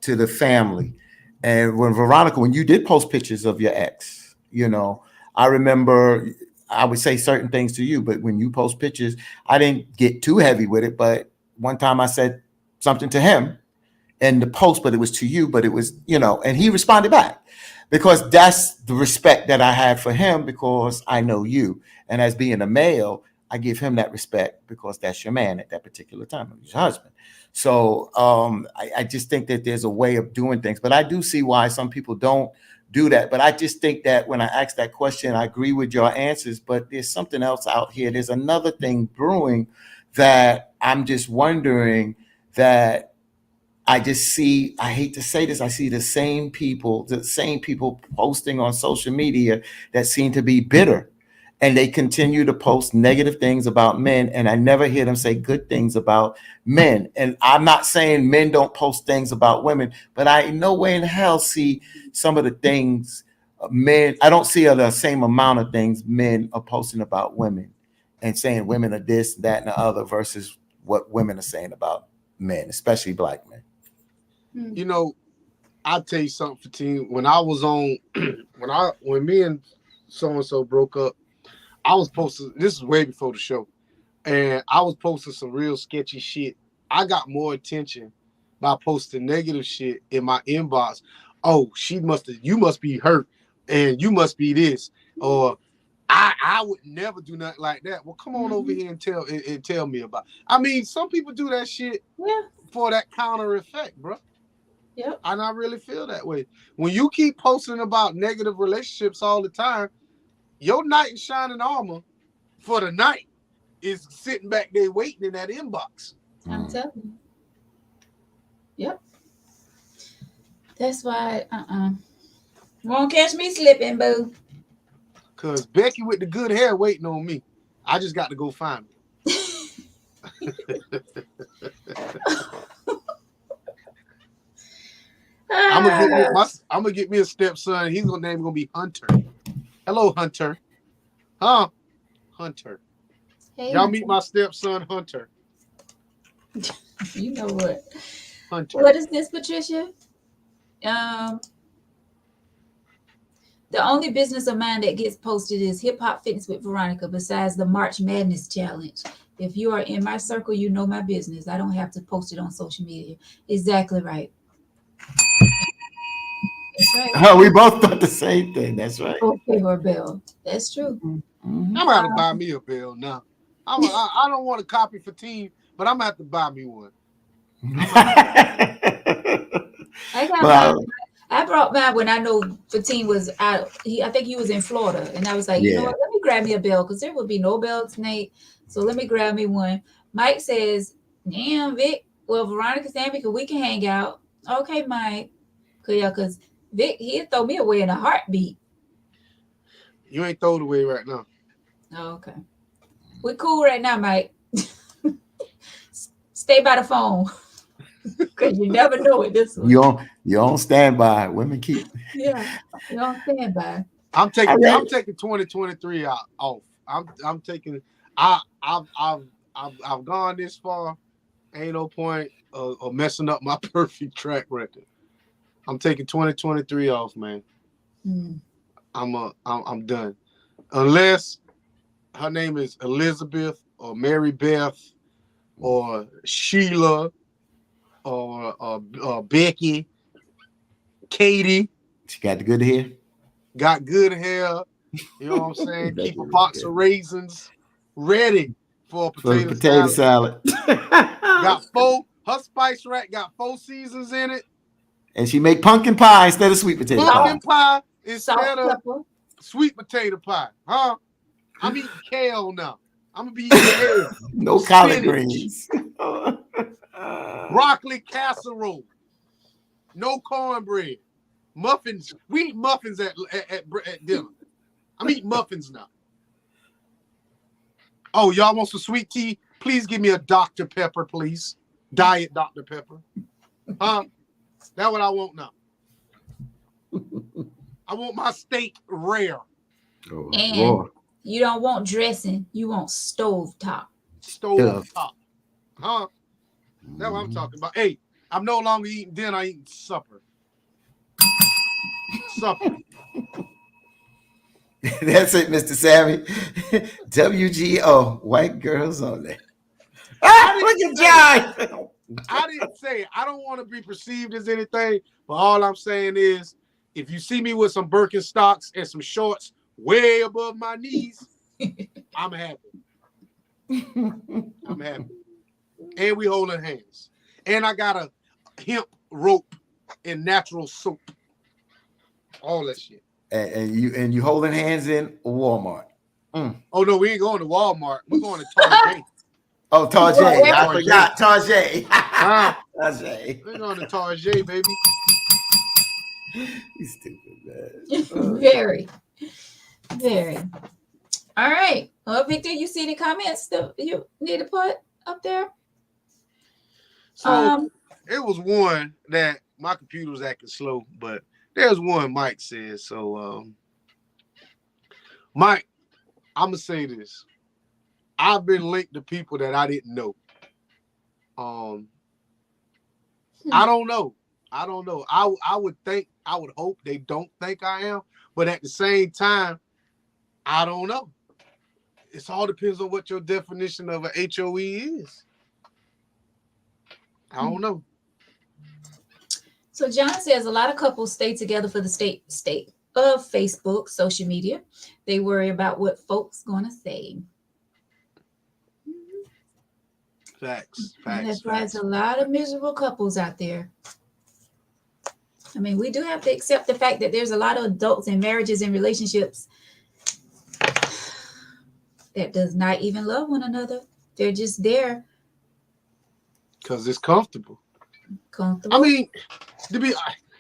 to the family, and when Veronica, when you did post pictures of your ex, I remember I would say certain things to you, but when you post pictures, I didn't get too heavy with it. But one time I said something to him in the post, but it was to you, but it was, and he responded back because that's the respect that I had for him because I know you. And as being a male, I give him that respect because that's your man at that particular time, your husband. So I just think that there's a way of doing things, but I do see why some people don't do that. But I just think that when I ask that question, I agree with your answers, but there's something else out here. There's another thing brewing that I'm just wondering that I just see, I hate to say this, I see the same people posting on social media that seem to be bitter. And they continue to post negative things about men. And I never hear them say good things about men. And I'm not saying men don't post things about women, but I in no way in hell see some of the things men, I don't see the same amount of things men are posting about women and saying women are this, that, and the other versus what women are saying about men, especially black men. You know, I'll tell you something, Fatine. When I was on, when me and so and so broke up, I was posting. This is way before the show, and I was posting some real sketchy shit. I got more attention by posting negative shit in my inbox. Oh, you must be hurt, and you must be this, or I would never do nothing like that. Well, come on over here and tell me about. I mean, some people do that shit for that counter effect, bro. Yep. And I really feel that way. When you keep posting about negative relationships all the time, your knight in shining armor for the night is sitting back there waiting in that inbox. I'm telling you. Yep. That's why, won't catch me slipping, boo. Because Becky with the good hair waiting on me. I just got to go find her. I'm gonna get me a stepson. He's gonna be Hunter. Hello, Hunter. Huh? Hunter. Hey, Y'all Hunter. meet my stepson, Hunter. You know what? Hunter. What is this, Patricia? The only business of mine that gets posted is Hip Hop Fitness with Veronica, besides the March Madness Challenge. If you are in my circle, you know my business. I don't have to post it on social media. Exactly right. That's right. Oh, we both thought the same thing. That's right. Okay, or Bell. That's true. Mm-hmm. I'm gonna have to buy me a bell now. I don't want to copy Fatine, but I'm gonna have to buy me one. I got mine. I brought mine when I know Fatine was out. I think he was in Florida, and I was like, you know what? Let me grab me a bell because there will be no bell tonight. So let me grab me one. Mike says, "Damn, Vic. Well, Veronica's saying because we can hang out." Okay, Mike. Because Vic, he'd throw me away in a heartbeat. You ain't thrown away right now. Oh, okay. We're cool right now, Mike. Stay by the phone. Because you never know it this one. You're on standby. Women keep. Yeah, you're on standby. I'm taking 2023 off. I'm taking. I've gone this far. Ain't no point of messing up my perfect track record. I'm taking 2023 off, man. I'm done. Unless her name is Elizabeth or Mary Beth or Sheila or Becky, Katie. She got the good hair. Got good hair. You know what I'm saying? Keep a box of raisins ready for a potato salad. Got her spice rack got 4 seasons in it. And she make pumpkin pie instead of sweet potato pie. Pumpkin pie instead of sweet potato pie. Huh? I'm eating kale now. I'm going to be eating kale. No collard greens. Broccoli casserole. No cornbread. Muffins. We eat muffins at dinner. I'm eating muffins now. Oh, y'all want some sweet tea? Please give me a Dr. Pepper, please. Diet Dr. Pepper. Huh? That's what I want now. I want my steak rare. Oh, and Lord. You don't want dressing. You want stove top. Stove top. Huh? That's what I'm talking about. Hey, I'm no longer eating dinner. I'm eating supper. Supper. That's it, Mr. Sammy. WGO, white girls only. Look at John. I didn't say it. I don't want to be perceived as anything, but all I'm saying is if you see me with some Birkenstocks and some shorts way above my knees, I'm happy. I'm happy. And we holding hands. And I got a hemp rope and natural soap. All that shit. And you holding hands in Walmart. Oh no, we ain't going to Walmart. We're going to Target. Oh, Tarjay. I Tarjay. forgot Tarjay. Huh? Tarjay. We're going to Target, baby. You stupid, man. Very, very. All right. Well, Victor, you see the comments that you need to put up there? So it was one that my computer was acting slow, but there's one Mike says. So Mike, I'm gonna say this. I've been linked to people that I didn't know. I don't know. I would hope they don't think I am, but at the same time, I don't know. It all depends on what your definition of an HOE is. I don't know. So John says a lot of couples stay together for the state of Facebook, social media. They worry about what folks gonna say. Facts. And that's why there's a lot of miserable couples out there. I mean, we do have to accept the fact that there's a lot of adults in marriages and relationships that does not even love one another. They're just there. Because it's comfortable. Comfortable. I mean,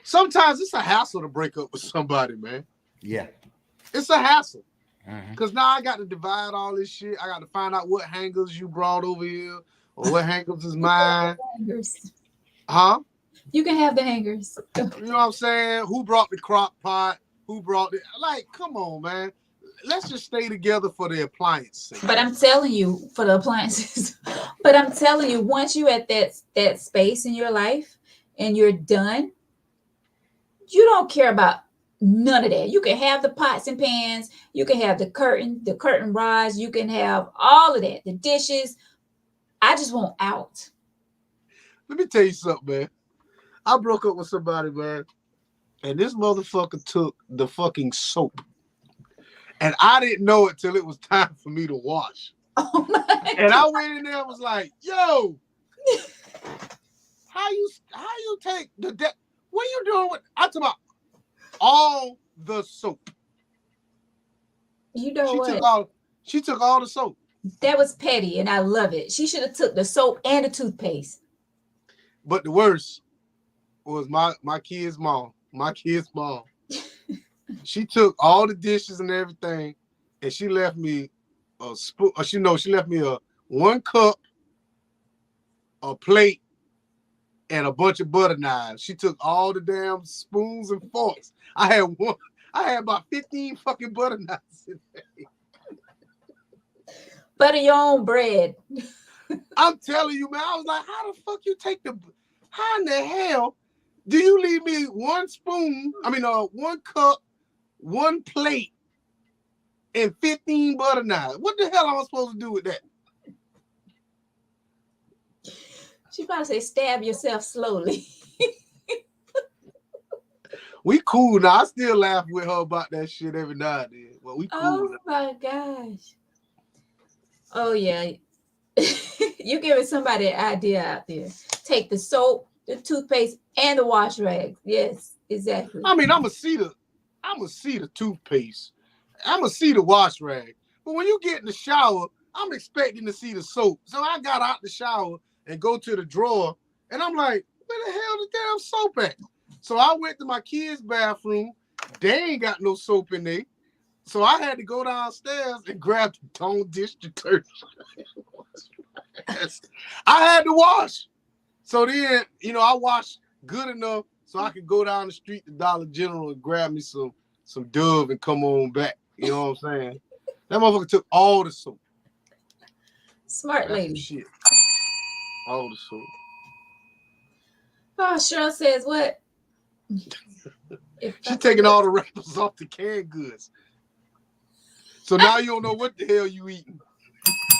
sometimes it's a hassle to break up with somebody, man. Yeah. It's a hassle. Because now I got to divide all this shit. I got to find out what hangers you brought over here or what hangers is mine. Hangers. Huh? You can have the hangers. You know what I'm saying? Who brought the crock pot? Who brought it? Like, come on, man. Let's just stay together for the appliances. But I'm telling you, for the appliances. But I'm telling you, once you're at that space in your life and you're done, you don't care about none of that. You can have the pots and pans. You can have the curtain rods. You can have all of that, the dishes. I just want out. Let me tell you something, man. I broke up with somebody, man, and this motherfucker took the fucking soap. And I didn't know it till it was time for me to wash. Oh my and God. I went in there and was like, yo, how you take the what you doing with I'm talking about all the soap. You know what? She took all the soap. That was petty, and I love it. She should have took the soap and the toothpaste. But the worst was my kid's mom. My kid's mom. She took all the dishes and everything, and she left me a spoon. She left me a 1 cup, a plate, and a bunch of butter knives. She took all the damn spoons and forks. I had about 15 fucking butter knives in there. Butter your own bread. I'm telling you, man. I was like, how the fuck you take how in the hell do you leave me 1 spoon? I mean, 1 cup, 1 plate, and 15 butter knives. What the hell am I supposed to do with that? She probably say, stab yourself slowly. We cool now. I still laugh with her about that shit every now and then. But we cool Oh now. my gosh. Oh yeah. You giving somebody an idea out there. Take the soap, the toothpaste, and the wash rags. Yes, exactly. I mean, I'm gonna see the toothpaste. I'm gonna see the wash rag. But when you get in the shower, I'm expecting to see the soap. So I got out the shower and go to the drawer, and I'm like, where the hell the damn soap at? So I went to my kids' bathroom. They ain't got no soap in there. So I had to go downstairs and grab the Dawn dish detergent. I had to wash. So then, I washed good enough so I could go down the street to Dollar General and grab me some Dove and come on back. You know what I'm saying? That motherfucker took all the soap. Smart lady. Shit. All the soap. Oh, Cheryl says what? She taking all the wrappers off the canned goods. So now you don't know what the hell you eating.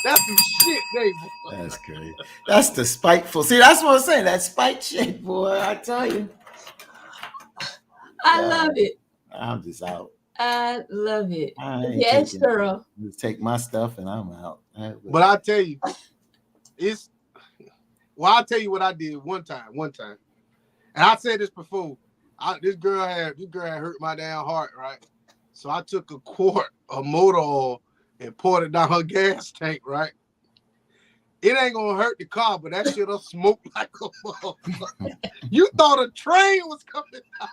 That's some shit, Dave. That's great. That's the spiteful. See, that's what I'm saying. That spite shit, boy. I tell you. I love it. I'm just out. I love it. I ain't Yes, taking. girl. Just take my stuff and I'm out. But I tell you, it's well. I'll tell you what I did one time. And I said this before. This girl had hurt my damn heart, right? So I took a quart of motor oil and poured it down her gas tank, right? It ain't gonna hurt the car, but that shit'll smoke like a motherfucker. You thought a train was coming down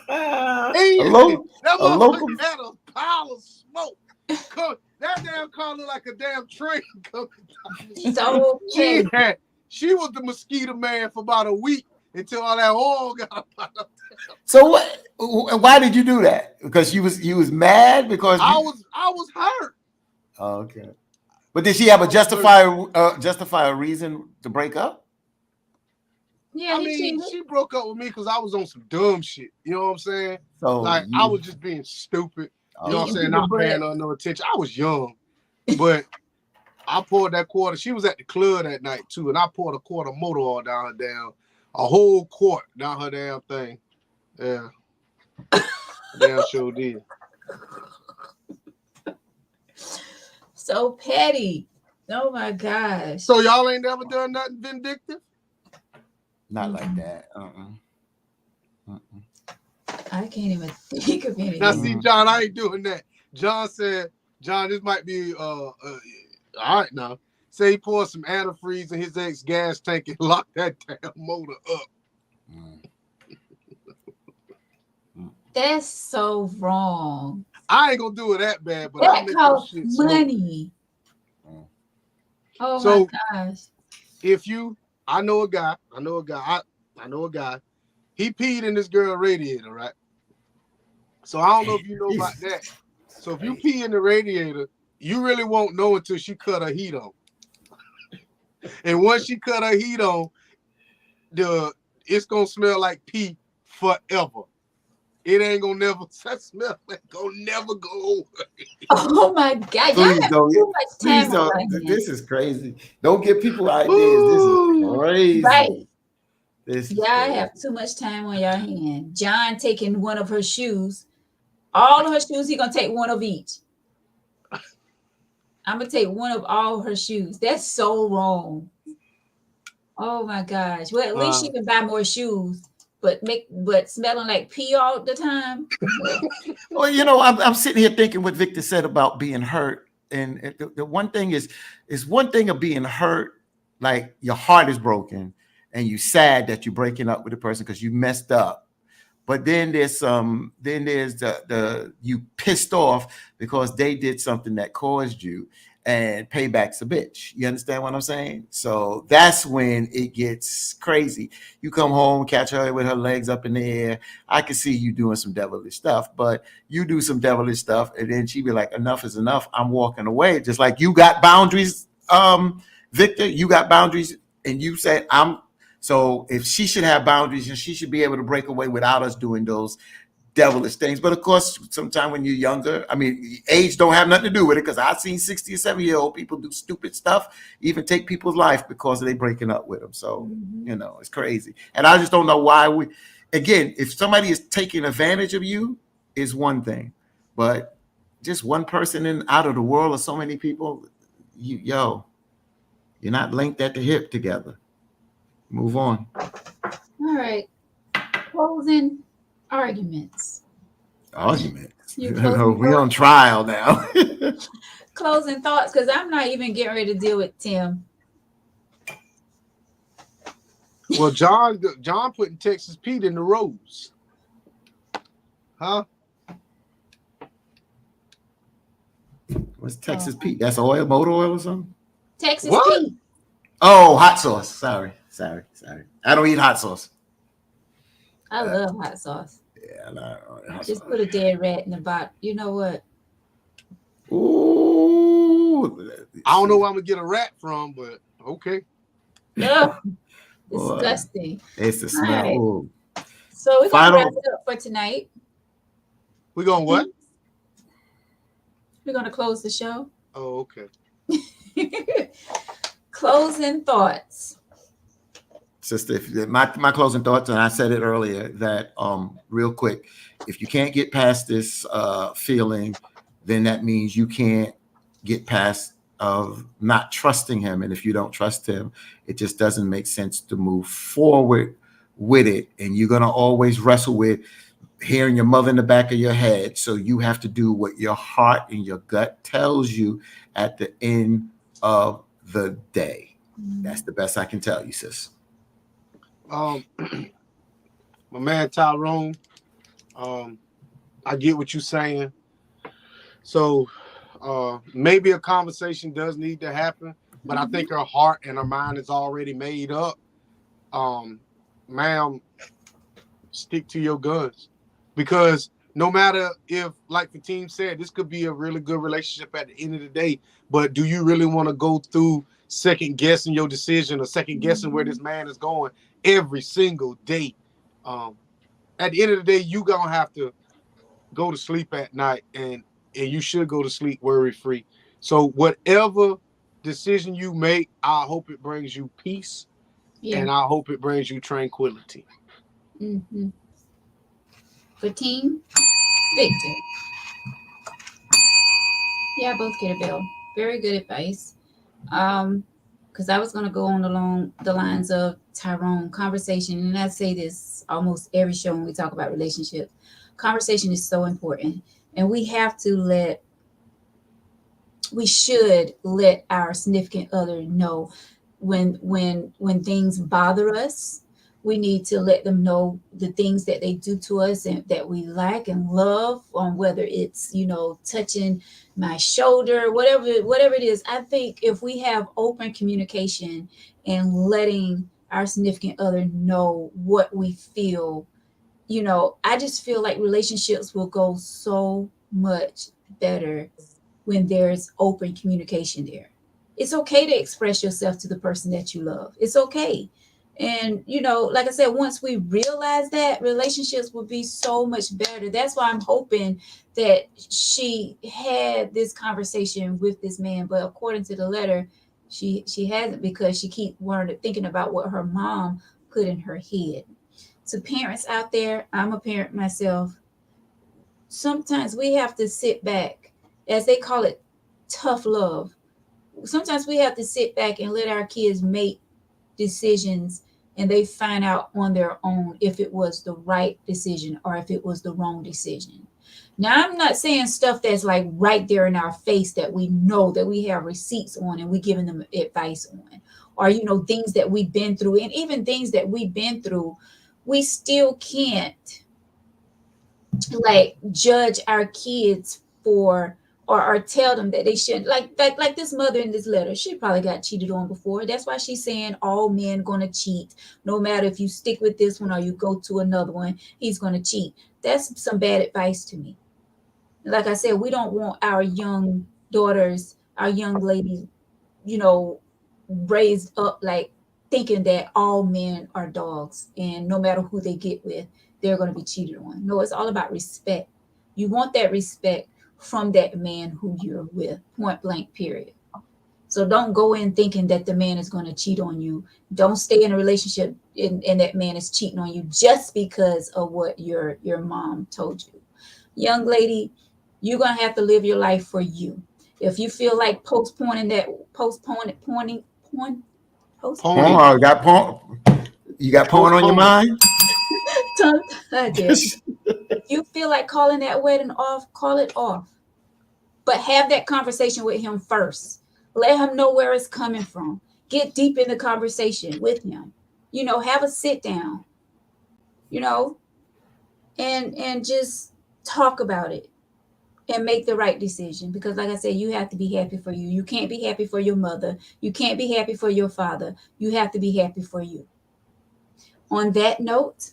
a local, that a local. motherfucker had a pile of smoke. That damn car looked like a damn train coming down. So She was the mosquito man for about a week until all that oil got up out of there. So what? Why did you do that? Because you was mad because I was hurt. Oh, okay. But did she have a justify a reason to break up? yeah, I mean, she broke up with me because I was on some dumb shit. You know what I'm saying? So like I was just being stupid. You know what I'm saying? Not paying her no attention. I was young, but I poured that quarter. She was at the club that night too, and I poured a quart of motor oil down her damn, a whole quart down her damn thing. Yeah, damn sure did. So petty. Oh my gosh. So y'all ain't never done nothing vindictive? Not like that. I can't even think of anything. Now see, John, I ain't doing that. John said, John, this might be all right now. Say he poured some antifreeze in his ex gas tank and locked that damn motor up. That's so wrong. I ain't gonna do it that bad, but that costs money. Oh so, my gosh. If you, I know a guy. He peed in this girl radiator, right? So I don't know if you know about that. So if you pee in the radiator, you really won't know until she cut her heat on. And once she cut her heat on, it's gonna smell like pee forever. It ain't gonna never that smell ain't gonna never go away. Oh my God! Please don't. Too much time don't. This is crazy. Don't give people ideas. This is crazy. Right. I have too much time on your hand. John taking one of her shoes. All of her shoes, he gonna take one of each. I'm gonna take one of all her shoes. That's so wrong. Oh my gosh. Well, at least she can buy more shoes, but smelling like pee all the time. Well, you know, I'm sitting here thinking what Victor said about being hurt. And the one thing is one thing of being hurt, like your heart is broken and you sad that you're breaking up with a person because you messed up. But then there's the you pissed off because they did something that caused you, and payback's a bitch. You understand what I'm saying? So that's when it gets crazy. You come home, catch her with her legs up in the air. I can see you doing some devilish stuff, but you do some devilish stuff, and then she be like, enough is enough. I'm walking away. Just like you got boundaries, Victor, you got boundaries, and you said so if she should have boundaries and she should be able to break away without us doing those devilish things. But of course, sometimes when you're younger, I mean, age don't have nothing to do with it, because I've seen 60 or 70-year-old people do stupid stuff, even take people's life because they breaking up with them. So, you know, it's crazy. And I just don't know why again, if somebody is taking advantage of you, is one thing. But just one person out of the world of so many people, you're not linked at the hip together. Move on. All right. Closing arguments. We on trial now. Closing thoughts, because I'm not even getting ready to deal with Tim. Well, John putting Texas Pete in the rose. Huh? What's Texas Pete? That's motor oil or something? Texas Pete. Oh, hot sauce. Sorry. I don't eat hot sauce. I love hot sauce. Yeah, no. Just put a dead rat in the bottom. You know what? Ooh. I don't know where I'm gonna get a rat from, but okay. No. Disgusting. It's the smell. Right. So we're gonna wrap it up for tonight. We're gonna what? We're gonna close the show. Oh, okay. Closing thoughts. sister, if my closing thoughts, and I said it earlier that real quick, if you can't get past this feeling, then that means you can't get past of not trusting him. And if you don't trust him, it just doesn't make sense to move forward with it. And you're gonna always wrestle with hearing your mother in the back of your head. So you have to do what your heart and your gut tells you at the end of the day. That's the best I can tell you, sis. Um, my man Tyrone, um, I get what you're saying. So maybe a conversation does need to happen, but I think her heart and her mind is already made up. Um, ma'am, stick to your guns, because no matter if, like the team said, this could be a really good relationship at the end of the day, but do you really want to go through second guessing your decision or second guessing where this man is going every single day? Um, at the end of the day, you gonna have to go to sleep at night, and you should go to sleep worry free. So whatever decision you make, I hope it brings you peace, Yeah. and I hope it brings you tranquility. Mm-hmm. For team Victor. Yeah, both get a bell. Very good advice. Because I was gonna go on along the lines of Tyrone conversation, and I say this almost every show when we talk about relationships. Conversation is so important, and we should let our significant other know when things bother us. We need to let them know the things that they do to us and that we like and love, on whether it's, touching my shoulder, whatever it is. I think if we have open communication and letting our significant other know what we feel, I just feel like relationships will go so much better when there's open communication there. It's okay to express yourself to the person that you love. It's okay. And, like I said, once we realize that, relationships will be so much better. That's why I'm hoping that she had this conversation with this man. But according to the letter, she hasn't, because she keep thinking about what her mom put in her head. To parents out there, I'm a parent myself. Sometimes we have to sit back, as they call it, tough love. Sometimes we have to sit back and let our kids make decisions, and they find out on their own if it was the right decision or if it was the wrong decision. Now, I'm not saying stuff that's like right there in our face that we know, that we have receipts on and we giving them advice on, or things that we've been through. And even things that we've been through, we still can't like judge our kids for, or tell them that they shouldn't, like this mother in this letter. She probably got cheated on before. That's why she's saying all men gonna cheat. No matter if you stick with this one or you go to another one, he's gonna cheat. That's some bad advice to me. Like I said, we don't want our young daughters, our young ladies, you know raised up like thinking that all men are dogs, and no matter who they get with, they're going to be cheated on. No, it's all about respect. You want that respect from that man who you're with, point blank, period. So don't go in thinking that the man is going to cheat on you. Don't stay in a relationship and that man is cheating on you just because of what your mom told you. Young lady, you're going to have to live your life for you. If you feel like Pony, Porn, got porn. You got porn on your postpone it. mind? I did. If you feel like calling that wedding off, call it off. But have that conversation with him first. Let him know where it's coming from. Get deep in the conversation with him. Have a sit down, you know, and just talk about it and make the right decision. Because like I said, you have to be happy for you. You can't be happy for your mother. You can't be happy for your father. You have to be happy for you. On that note,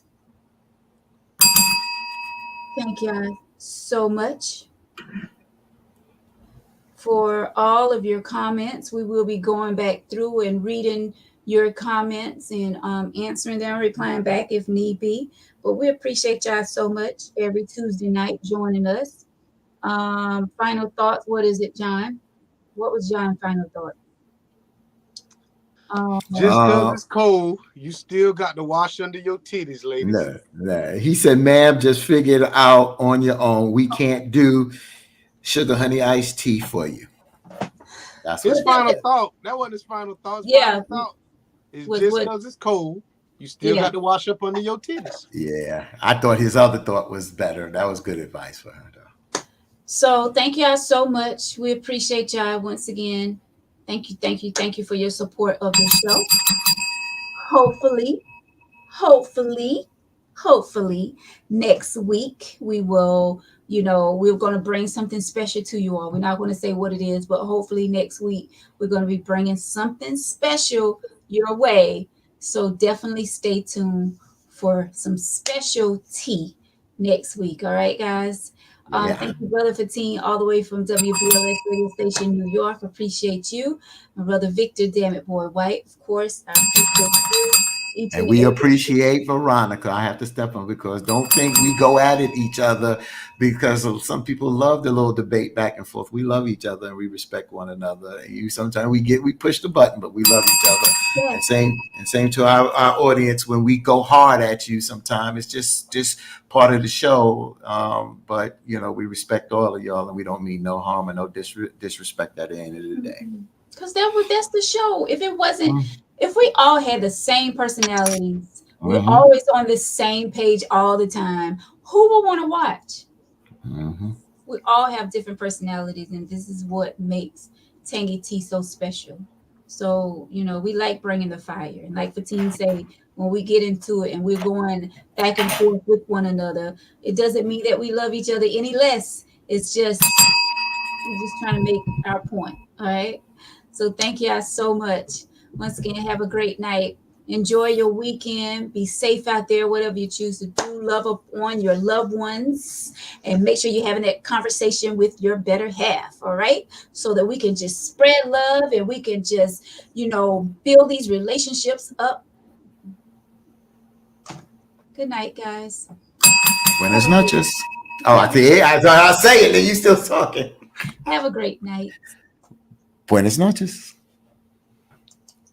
thank you so much for all of your comments. We will be going back through and reading your comments and answering them, replying back if need be. But we appreciate y'all so much every Tuesday night joining us. Final thoughts. What is it, John? What was John's final thought? Just because Uh, it's cold, you still got to wash under your titties, ladies. no, no. He said, ma'am, just figure it out on your own. We can't do sugar honey iced tea for you. That's what His he final said. thought, that wasn't his final thought. His Yeah, final thought is was just what? because it's cold, you still Yeah. got to wash up under your titties. Yeah, I thought his other thought was better. That was good advice for her, though. So thank y'all so much. We appreciate y'all once again. Thank you, thank you, thank you for your support of the show. Hopefully, hopefully, hopefully next week we will, we're going to bring something special to you all. We're not going to say what it is, but hopefully next week we're going to be bringing something special your way. So definitely stay tuned for some special tea next week. All right, guys. Yeah. Thank you, Brother Fatine, all the way from WBLS Radio Station, New York. Appreciate you. My brother Victor, damn it, boy, White, of course. I appreciate you each And and we every. appreciate Veronica. I have to step on because don't think we go at it each other because some people love the little debate back and forth. We love each other and we respect one another. You sometimes we push the button, but we love each other. Yes. And same to our audience when we go hard at you. Sometimes it's just part of the show. But we respect all of y'all and we don't mean no harm and no disrespect at the end of the day. Because that's the show. If it wasn't, Mm-hmm. if we all had the same personalities, we're Mm-hmm. always on the same page all the time, who would want to watch? Mm-hmm. We all have different personalities, and this is what makes Tangy Tea so special. So, we like bringing the fire. And like Fatine say, when we get into it and we're going back and forth with one another, it doesn't mean that we love each other any less. It's just, we're just trying to make our point. All right. So thank you all so much. Once again, have a great night. Enjoy your weekend. Be safe out there, whatever you choose to do. Love up on your loved ones and make sure you're having that conversation with your better half. All right. So that we can just spread love and we can just, build these relationships up. Good night, guys. Buenas noches. Oh, I thought I was saying that you still talking. Have a great night. Buenas noches.